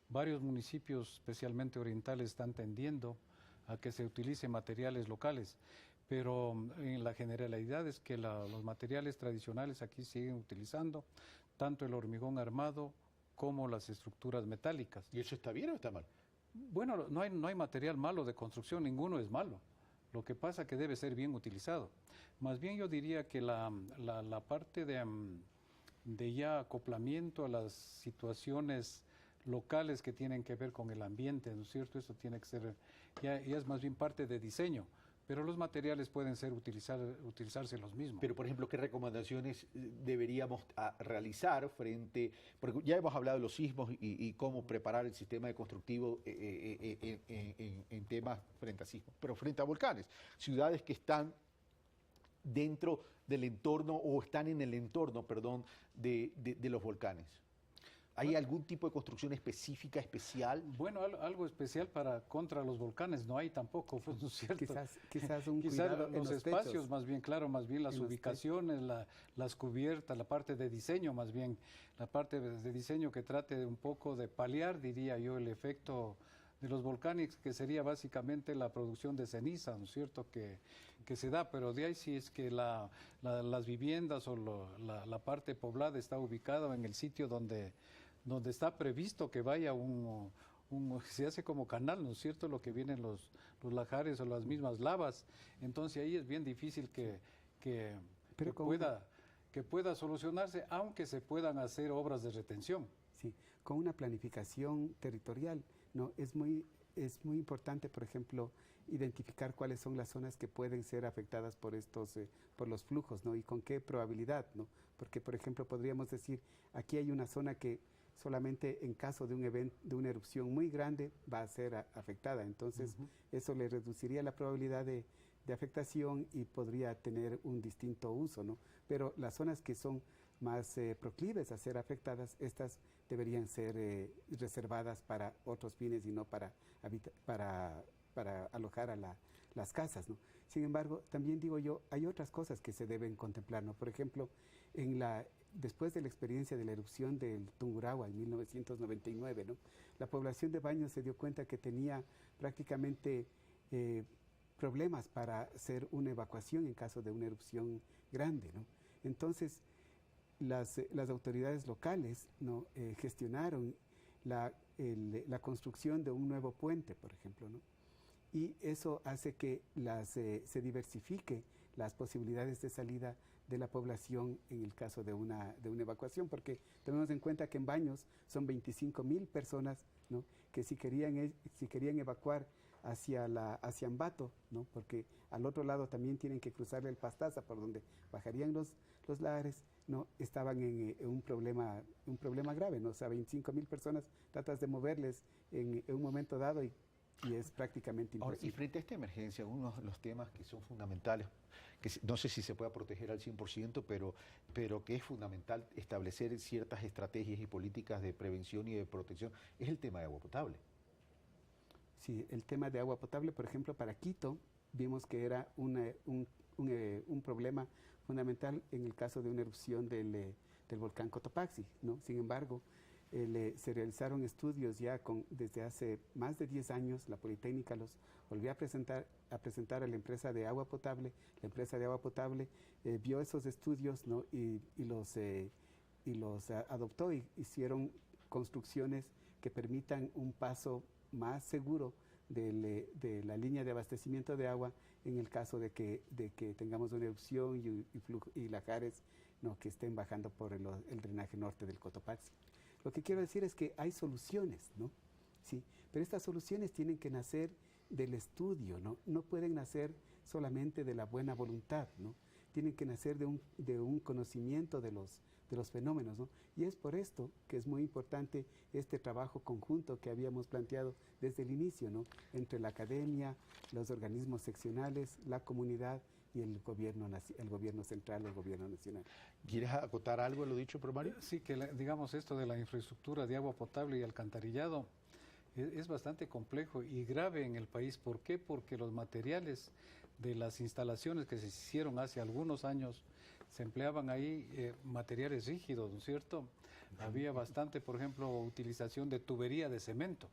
varios municipios, especialmente orientales, están tendiendo a que se utilicen materiales locales. Pero en la generalidad es que los materiales tradicionales aquí siguen utilizando tanto el hormigón armado como las estructuras metálicas. ¿Y eso está bien o está mal? Bueno, no hay material malo de construcción, ninguno es malo. Lo que pasa es que debe ser bien utilizado. Más bien yo diría que la parte de ya acoplamiento a las situaciones locales que tienen que ver con el ambiente, ¿no es cierto? Eso tiene que ser, ya es más bien parte de diseño. Pero los materiales pueden utilizarse los mismos. Pero, por ejemplo, ¿qué recomendaciones deberíamos realizar porque ya hemos hablado de los sismos y cómo preparar el sistema de constructivo en temas frente a sismos, pero frente a volcanes, ciudades que están dentro del entorno o están en el entorno, perdón, de los volcanes? ¿Hay algún tipo de construcción específica, especial? Bueno, algo especial contra los volcanes no hay tampoco, pues, ¿no es cierto? Quizás un Quizás cuidado en los los espacios, techos. más bien, claro, más bien las En los ubicaciones, las cubiertas, la parte de diseño, más bien, la parte de diseño que trate de un poco de paliar, diría yo, el efecto de los volcanes, que sería básicamente la producción de ceniza, ¿no es cierto?, que se da, pero de ahí sí es que las viviendas o la parte poblada está ubicada en el sitio donde está previsto que vaya se hace como canal, ¿no es cierto?, lo que vienen los lajares o las mismas lavas. Entonces ahí es bien difícil que pueda solucionarse, aunque se puedan hacer obras de retención. Sí, con una planificación territorial, ¿no? Es muy importante, por ejemplo, identificar cuáles son las zonas que pueden ser afectadas por por los flujos, ¿no? Y con qué probabilidad, ¿no? Porque, por ejemplo, podríamos decir, aquí hay una zona que solamente en caso de de una erupción muy grande va a ser afectada. Entonces, eso le reduciría la probabilidad de afectación y podría tener un distinto uso, ¿no? Pero las zonas que son más proclives a ser afectadas, estas deberían ser reservadas para otros fines y no para alojar a las casas, ¿no? Sin embargo, también digo yo, hay otras cosas que se deben contemplar, ¿no? Por ejemplo, después de la experiencia de la erupción del Tungurahua en 1999, ¿no? La población de Baños se dio cuenta que tenía prácticamente problemas para hacer una evacuación en caso de una erupción grande, ¿no? Entonces, las autoridades locales, ¿no? Gestionaron la construcción de un nuevo puente, por ejemplo, ¿no? Y eso hace que se diversifique las posibilidades de salida de la población en el caso de una evacuación, porque tenemos en cuenta que en Baños son 25,000 personas, ¿no? Que si querían evacuar hacia Ambato, ¿no? Porque al otro lado también tienen que cruzar el Pastaza, por donde bajarían los lares, ¿no? Estaban en un problema grave, ¿no? O sea, 25,000 personas tratas de moverles en un momento dado y es prácticamente imposible. Ahora, y frente a esta emergencia, uno de los temas que son fundamentales, no sé si se pueda proteger al 100%, pero que es fundamental establecer ciertas estrategias y políticas de prevención y de protección, es el tema de agua potable. Sí, el tema de agua potable, por ejemplo, para Quito, vimos que era un problema fundamental en el caso de una erupción del volcán Cotopaxi, ¿no? Sin embargo, se realizaron estudios ya desde hace más de 10 años. La Politécnica los volvió a presentar a la empresa de agua potable. La empresa de agua potable vio esos estudios, ¿no? y los adoptó y hicieron construcciones que permitan un paso más seguro de la línea de abastecimiento de agua en el caso de que tengamos una erupción y lajares, ¿no? Que estén bajando por el drenaje norte del Cotopaxi. Lo que quiero decir es que hay soluciones, ¿no? Sí, pero estas soluciones tienen que nacer del estudio, ¿no? No pueden nacer solamente de la buena voluntad, ¿no? Tienen que nacer de un conocimiento de los fenómenos, ¿no? Y es por esto que es muy importante este trabajo conjunto que habíamos planteado desde el inicio, ¿no? Entre la academia, los organismos seccionales, la comunidad y el gobierno central, el gobierno nacional. ¿Quieres acotar algo a lo dicho por Mario? Sí, que digamos esto de la infraestructura de agua potable y alcantarillado es bastante complejo y grave en el país. ¿Por qué? Porque los materiales de las instalaciones que se hicieron hace algunos años se empleaban ahí materiales rígidos, ¿no es cierto? Había bastante, por ejemplo, utilización de tubería de cemento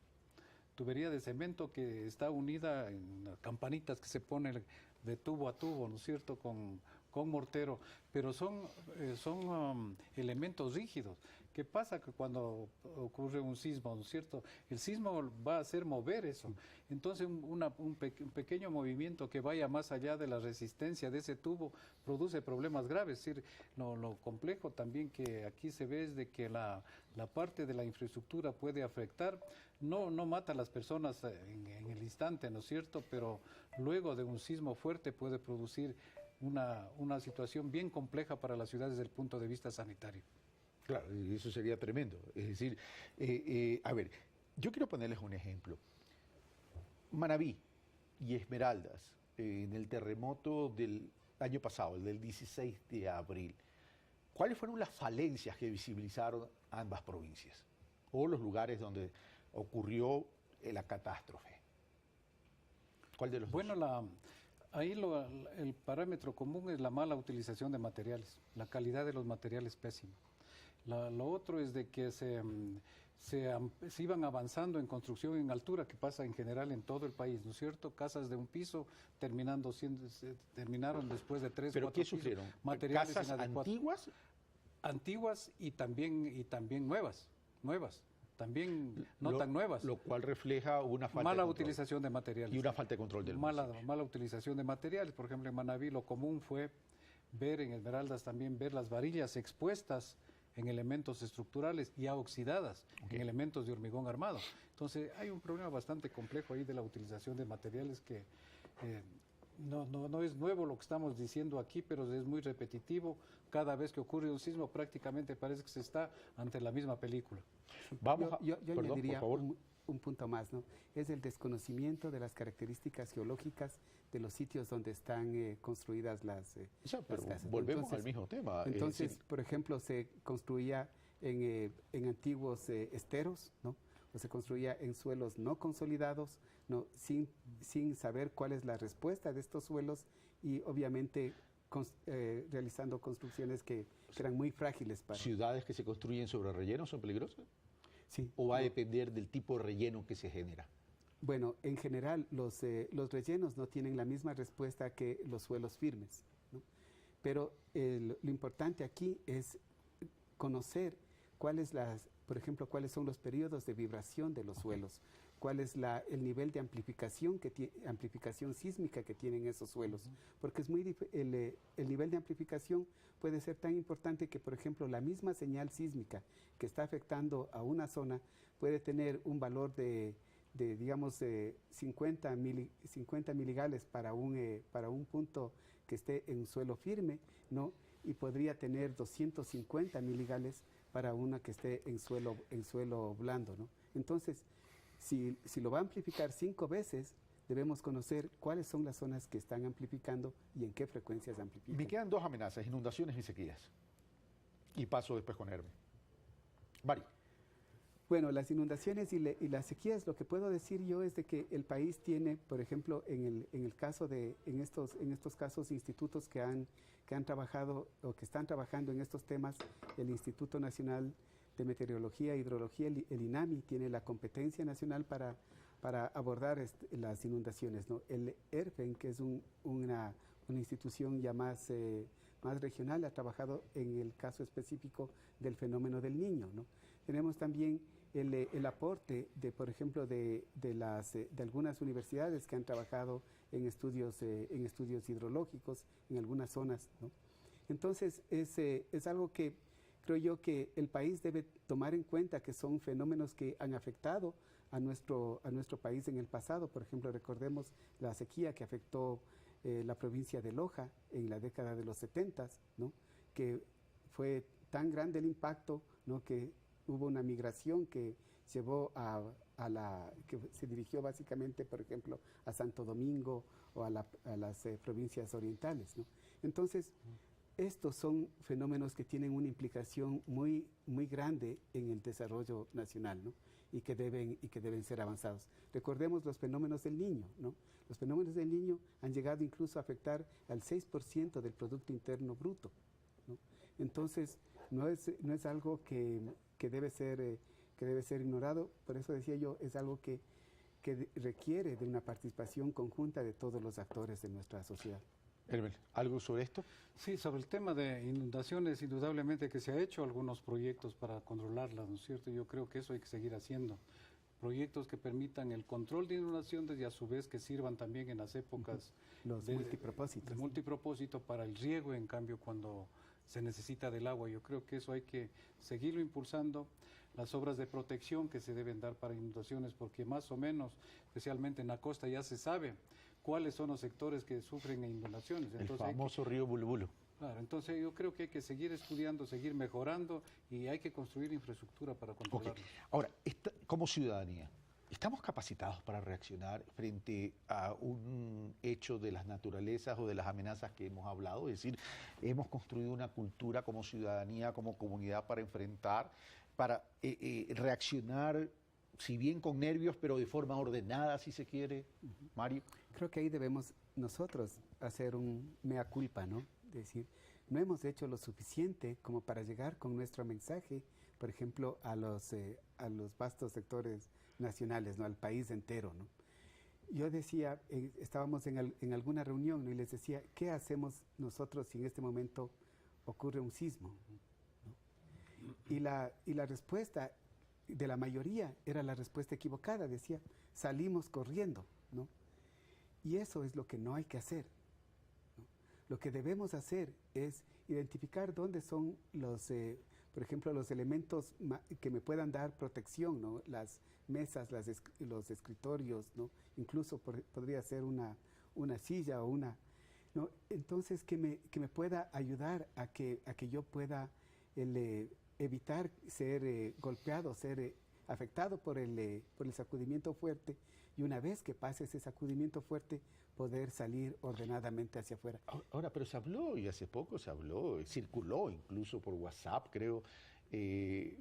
que está unida en campanitas que se ponen de tubo a tubo, ¿no es cierto?, con mortero, pero son elementos rígidos. ¿Qué pasa? Que cuando ocurre un sismo, ¿no es cierto?, el sismo va a hacer mover eso. Entonces un pequeño movimiento que vaya más allá de la resistencia de ese tubo produce problemas graves. Es decir, lo complejo también que aquí se ve es de que la parte de la infraestructura puede afectar, no mata a las personas en el instante, ¿no es cierto?, pero luego de un sismo fuerte puede producir una situación bien compleja para las ciudades desde el punto de vista sanitario. Claro, eso sería tremendo. Es decir, a ver, yo quiero ponerles un ejemplo. Manabí y Esmeraldas, en el terremoto del año pasado, el del 16 de abril, ¿cuáles fueron las falencias que visibilizaron ambas provincias? o los lugares donde ocurrió la catástrofe? ¿Cuál de los Bueno, dos? ahí el parámetro común es la mala utilización de materiales, la calidad de los materiales pésima. Lo otro es de que se iban avanzando en construcción en altura, que pasa en general en todo el país, ¿no es cierto? Casas de un piso terminaron después de 3 o 4 ¿Pero qué pisos. sufrieron? Materiales ¿Casas inadecuados. antiguas? Antiguas y también nuevas. También no tan nuevas. Lo cual refleja una falta Mala de control. utilización de materiales. Y una falta de control del municipio. Mala utilización de materiales. Por ejemplo, en Manabí lo común fue ver, en Esmeraldas también, ver las varillas expuestas en elementos estructurales y ya oxidadas en elementos de hormigón armado. Entonces, hay un problema bastante complejo ahí de la utilización de materiales que no es nuevo lo que estamos diciendo aquí, pero es muy repetitivo. Cada vez que ocurre un sismo, prácticamente parece que se está ante la misma película. Yo Perdón, añadiría por favor. un punto más, ¿no? Es el desconocimiento de las características geológicas de los sitios donde están construidas las Pero casas. volvemos Entonces, al mismo tema. Entonces, por ejemplo, se construía en antiguos esteros, ¿no? O se construía en suelos no consolidados, ¿no? Sin saber cuál es la respuesta de estos suelos y obviamente realizando construcciones que eran muy frágiles para... ¿Ciudades que se construyen sobre rellenos son peligrosas? Sí. ¿O va a depender del tipo de relleno que se genera? Bueno, en general los rellenos no tienen la misma respuesta que los suelos firmes, ¿no? Pero lo importante aquí es conocer por ejemplo, cuáles son los periodos de vibración de los suelos, cuál es el nivel de amplificación sísmica que tienen esos suelos, porque es el nivel de amplificación puede ser tan importante que, por ejemplo, la misma señal sísmica que está afectando a una zona puede tener un valor de digamos, 50 miligales para un punto que esté en suelo firme, ¿no? Y podría tener 250 miligales para una que esté en suelo blando, ¿no? Entonces, si lo va a amplificar 5 veces, debemos conocer cuáles son las zonas que están amplificando y en qué frecuencias amplifican. Me quedan dos amenazas, inundaciones y sequías. Y paso después con Hermes. Mari. Bueno, las inundaciones y las sequías, lo que puedo decir yo es de que el país tiene, por ejemplo, en estos casos, institutos que han trabajado o que están trabajando en estos temas. El Instituto Nacional de Meteorología e Hidrología, el INAMI, tiene la competencia nacional para abordar las inundaciones, ¿no? El ERFEN, que es una institución ya más regional, ha trabajado en el caso específico del fenómeno del Niño, ¿no? Tenemos también el aporte por ejemplo, de algunas universidades que han trabajado en estudios hidrológicos en algunas zonas, ¿no? Entonces, es algo que creo yo que el país debe tomar en cuenta, que son fenómenos que han afectado a nuestro país en el pasado. Por ejemplo, recordemos la sequía que afectó la provincia de Loja en la década de los 70, ¿no? Que fue tan grande el impacto, ¿no? Que hubo una migración que llevó que se dirigió básicamente, por ejemplo, a Santo Domingo o a las provincias orientales, ¿no? Entonces, estos son fenómenos que tienen una implicación muy, muy grande en el desarrollo nacional, ¿no? y que deben ser avanzados. Recordemos los fenómenos del Niño, ¿no? Los fenómenos del Niño han llegado incluso a afectar al 6% del Producto Interno Bruto, ¿no? Entonces, no es algo que debe ser ignorado. Por eso decía yo, es algo que requiere de una participación conjunta de todos los actores de nuestra sociedad. Hermes, ¿algo sobre esto? Sí, sobre el tema de inundaciones, indudablemente que se ha hecho algunos proyectos para controlarlas, ¿no es cierto? Yo creo que eso hay que seguir haciendo. Proyectos que permitan el control de inundaciones y a su vez que sirvan también en las épocas de multipropósito para el riego, en cambio cuando se necesita del agua. Yo creo que eso hay que seguirlo impulsando. Las obras de protección que se deben dar para inundaciones, porque más o menos, especialmente en la costa, ya se sabe cuáles son los sectores que sufren inundaciones. Entonces, el famoso río Bulbulu. Claro, entonces yo creo que hay que seguir estudiando, seguir mejorando y hay que construir infraestructura para controlarlo. Okay. Ahora, como ciudadanía, ¿Estamos capacitados para reaccionar frente a un hecho de las naturalezas o de las amenazas que hemos hablado? Es decir, hemos construido una cultura como ciudadanía, como comunidad para enfrentar, para reaccionar, si bien con nervios, pero de forma ordenada, si se quiere. Mario. Creo que ahí debemos nosotros hacer un mea culpa, ¿no? Es decir, no hemos hecho lo suficiente como para llegar con nuestro mensaje, por ejemplo, a los vastos sectores nacionales, ¿no? Al país entero, ¿no? Yo decía, estábamos en alguna reunión, ¿no? Y les decía, ¿qué hacemos nosotros si en este momento ocurre un sismo? ¿No? Y la respuesta de la mayoría era la respuesta equivocada, decía, salimos corriendo, ¿no? Y eso es lo que no hay que hacer, ¿no? Lo que debemos hacer es identificar dónde son los, por ejemplo, los elementos que me puedan dar protección, ¿no? Las mesas, los escritorios, ¿no? Incluso podría ser una silla o una, ¿no? Entonces, que me pueda ayudar a que yo pueda evitar ser golpeado, ser afectado por el sacudimiento fuerte, y una vez que pase ese sacudimiento fuerte, poder salir ordenadamente hacia afuera. Ahora, pero se habló, y hace poco se habló, circuló incluso por WhatsApp, creo,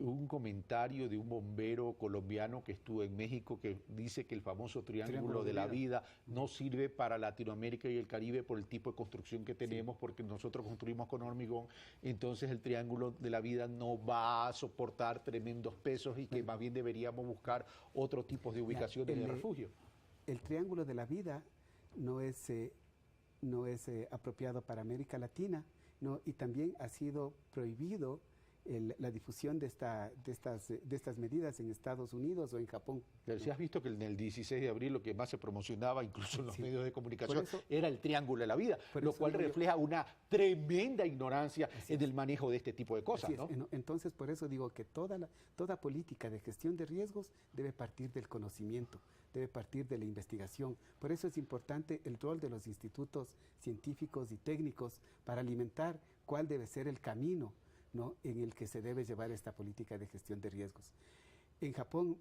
un comentario de un bombero colombiano que estuvo en México que dice que el famoso triángulo de la vida no sirve para Latinoamérica y el Caribe por el tipo de construcción que tenemos, porque nosotros construimos con hormigón, entonces el triángulo de la vida no va a soportar tremendos pesos y que más bien deberíamos buscar otro tipo de ubicaciones de refugio. El triángulo de la vida no es apropiado para América Latina, ¿no? Y también ha sido prohibido la difusión de estas medidas en Estados Unidos o en Japón. Pero si has visto que en el 16 de abril lo que más se promocionaba, incluso en los medios de comunicación, era el triángulo de la vida, lo cual refleja una tremenda ignorancia en el manejo de este tipo de cosas, ¿no? Entonces, por eso digo que toda política de gestión de riesgos debe partir del conocimiento, debe partir de la investigación. Por eso es importante el rol de los institutos científicos y técnicos para alimentar cuál debe ser el camino, ¿no?, en el que se debe llevar esta política de gestión de riesgos. En Japón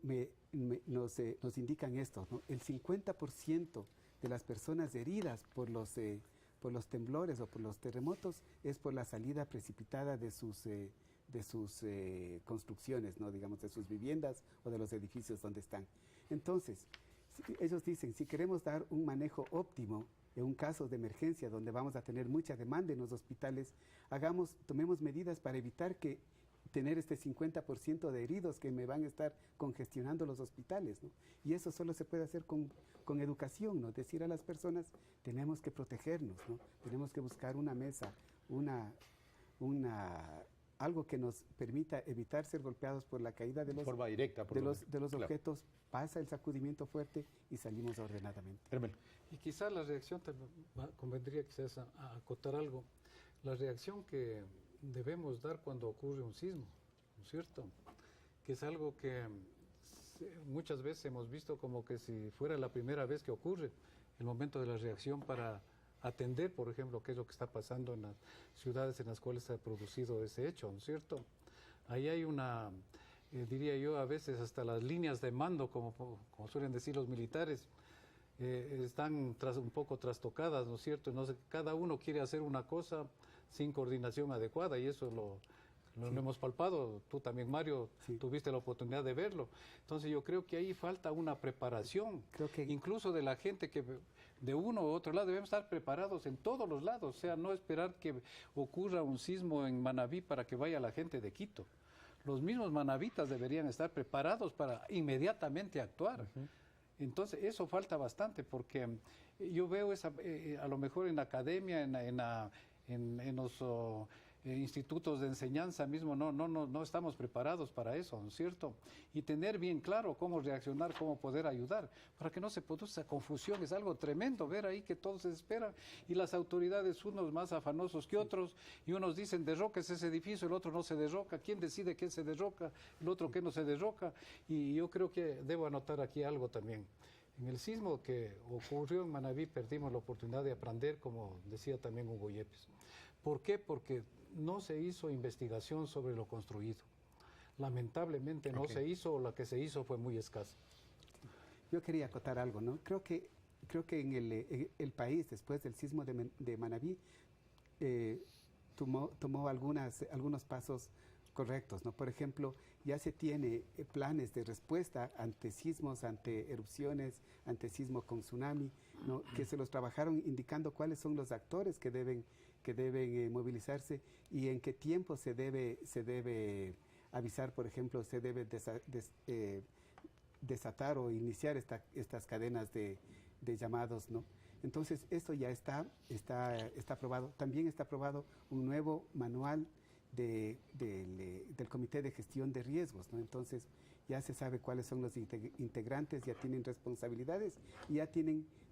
nos indican esto, ¿no? El 50% de las personas heridas por los temblores o por los terremotos es por la salida precipitada de sus construcciones, ¿no?, digamos, de sus viviendas o de los edificios donde están. Entonces, ellos dicen, si queremos dar un manejo óptimo en un caso de emergencia donde vamos a tener mucha demanda en los hospitales, tomemos medidas para evitar tener este 50% de heridos que me van a estar congestionando los hospitales, ¿no? Y eso solo se puede hacer con educación, ¿no? Decir a las personas, tenemos que protegernos, ¿no? Tenemos que buscar una mesa, algo que nos permita evitar ser golpeados por la caída de forma directa, de los objetos, pasa el sacudimiento fuerte y salimos ordenadamente. Hermelo. Y quizás la reacción, convendría quizás a acotar algo, la reacción que debemos dar cuando ocurre un sismo, ¿no es cierto? Que es algo que muchas veces hemos visto como que si fuera la primera vez que ocurre, el momento de la reacción para atender, por ejemplo, qué es lo que está pasando en las ciudades en las cuales se ha producido ese hecho, ¿no es cierto? Ahí hay una, diría yo, a veces hasta las líneas de mando, como suelen decir los militares, están un poco trastocadas, ¿no es cierto? No sé, cada uno quiere hacer una cosa sin coordinación adecuada y eso lo hemos palpado. Tú también, Mario, tuviste la oportunidad de verlo. Entonces yo creo que ahí falta una preparación, incluso de la gente que de uno u otro lado debemos estar preparados en todos los lados, o sea, no esperar que ocurra un sismo en Manabí para que vaya la gente de Quito. Los mismos manabitas deberían estar preparados para inmediatamente actuar. Entonces, eso falta bastante, porque yo veo a lo mejor en la academia, en los institutos de enseñanza mismo, no estamos preparados para eso, ¿no es cierto? Y tener bien claro cómo reaccionar, cómo poder ayudar, para que no se produzca confusión. Es algo tremendo ver ahí que todos se esperan y las autoridades, unos más afanosos que otros, y unos dicen derroques ese edificio, el otro no se derroca. ¿Quién decide quién se derroca? El otro que no se derroca. Y yo creo que debo anotar aquí algo también. En el sismo que ocurrió en Manabí perdimos la oportunidad de aprender, como decía también Hugo Yepes. ¿Por qué? Porque no se hizo investigación sobre lo construido. Lamentablemente no se hizo, o la que se hizo fue muy escasa. yo quería acotar algo, ¿no? Creo que en el país, después del sismo de Manabí, tomó algunos pasos correctos, ¿no? Por ejemplo, ya se tiene planes de respuesta ante sismos, ante erupciones, ante sismo con tsunami, ¿no? Que se los trabajaron indicando cuáles son los actores que deben movilizarse y en qué tiempo se debe avisar, por ejemplo, se debe desatar o iniciar estas cadenas de llamados, ¿no? Entonces, esto ya está aprobado. También está aprobado un nuevo manual del Comité de Gestión de Riesgos, ¿no? Entonces, ya se sabe cuáles son los integrantes, ya tienen responsabilidades y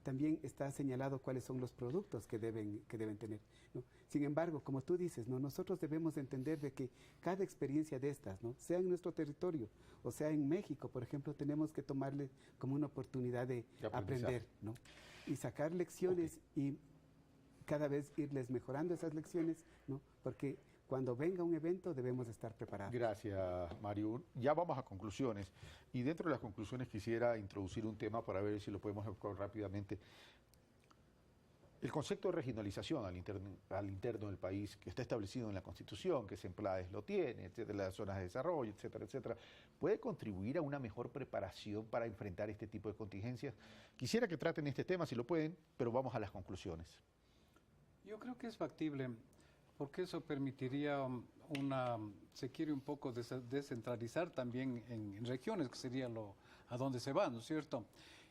también está señalado cuáles son los productos que deben tener, ¿no? Sin embargo, como tú dices, ¿no? Nosotros debemos entender de que cada experiencia de estas, ¿no? Sea en nuestro territorio o sea en México, por ejemplo, tenemos que tomarle como una oportunidad de aprender, ¿no? Y sacar lecciones y cada vez irles mejorando esas lecciones, ¿no? Porque cuando venga un evento debemos estar preparados. Gracias, Mario. Ya vamos a conclusiones. Y dentro de las conclusiones quisiera introducir un tema para ver si lo podemos evocar rápidamente. El concepto de regionalización al interno del país, que está establecido en la Constitución, que Semplades lo tiene, etcétera, las zonas de desarrollo, etcétera, etcétera, ¿puede contribuir a una mejor preparación para enfrentar este tipo de contingencias? Quisiera que traten este tema, si lo pueden, pero vamos a las conclusiones. Yo creo que es factible, porque eso permitiría se quiere un poco descentralizar también en regiones, que sería a donde se va, ¿no es cierto?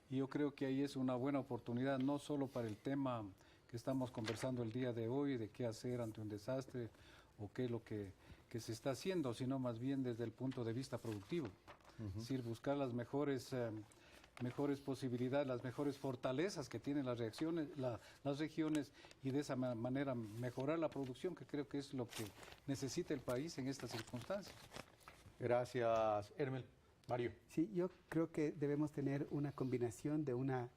Y yo creo que ahí es una buena oportunidad, no solo para el tema que estamos conversando el día de hoy, de qué hacer ante un desastre o qué es lo que se está haciendo, sino más bien desde el punto de vista productivo. Es decir, buscar las mejores posibilidades, las mejores fortalezas que tienen las regiones y de esa manera mejorar la producción, que creo que es lo que necesita el país en estas circunstancias. Gracias, Hermel. Mario. Sí, yo creo que debemos tener una combinación de una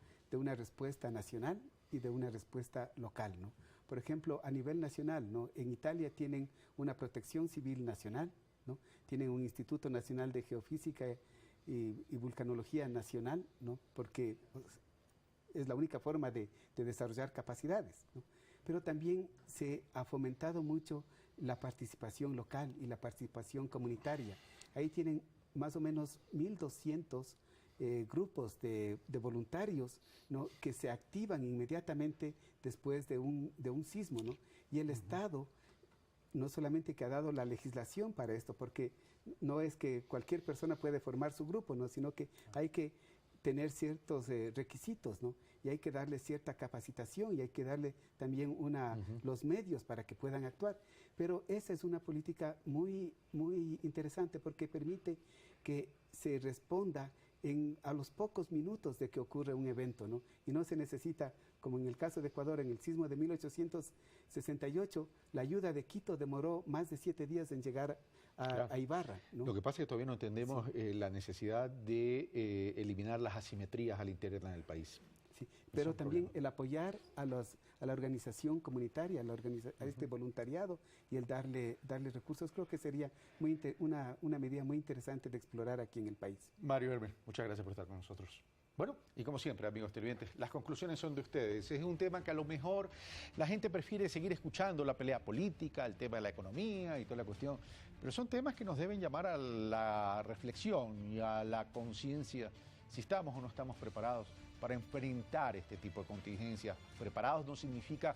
respuesta nacional y de una respuesta local, ¿no? Por ejemplo, a nivel nacional, ¿no? En Italia tienen una protección civil nacional, ¿no? Tienen un Instituto Nacional de Geofísica y Vulcanología Nacional, ¿no? Porque es la única forma de desarrollar capacidades, ¿no? Pero también se ha fomentado mucho la participación local y la participación comunitaria. Ahí tienen más o menos 1.200 grupos de voluntarios, ¿no? Que se activan inmediatamente después de un sismo, ¿no? Y el Estado no solamente que ha dado la legislación para esto, porque no es que cualquier persona puede formar su grupo, ¿no? Sino que hay que tener ciertos requisitos, ¿no? Y hay que darle cierta capacitación y hay que darle también los medios para que puedan actuar. Pero esa es una política muy, muy interesante porque permite que se responda a los pocos minutos de que ocurre un evento, ¿no? Y no se necesita, como en el caso de Ecuador, en el sismo de 1868, la ayuda de Quito demoró más de 7 días en llegar a Ibarra, ¿no? Lo que pasa es que todavía no entendemos la necesidad de eliminar las asimetrías al interior del país. Sí, pero también el apoyar a la organización comunitaria, a este voluntariado y el darle recursos, creo que sería una medida muy interesante de explorar aquí en el país. Mario Hermel, muchas gracias por estar con nosotros. Bueno, y como siempre, amigos televidentes, las conclusiones son de ustedes. Es un tema que a lo mejor la gente prefiere seguir escuchando, la pelea política, el tema de la economía y toda la cuestión, pero son temas que nos deben llamar a la reflexión y a la conciencia si estamos o no estamos preparados para enfrentar este tipo de contingencias. Preparados no significa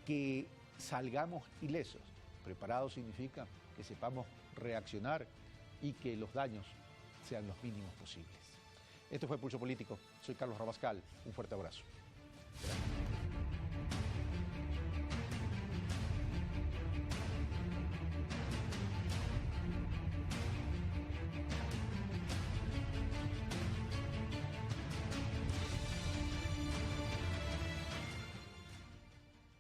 que salgamos ilesos. Preparados significa que sepamos reaccionar y que los daños sean los mínimos posibles. Esto fue Pulso Político. Soy Carlos Rabascal. Un fuerte abrazo. Gracias.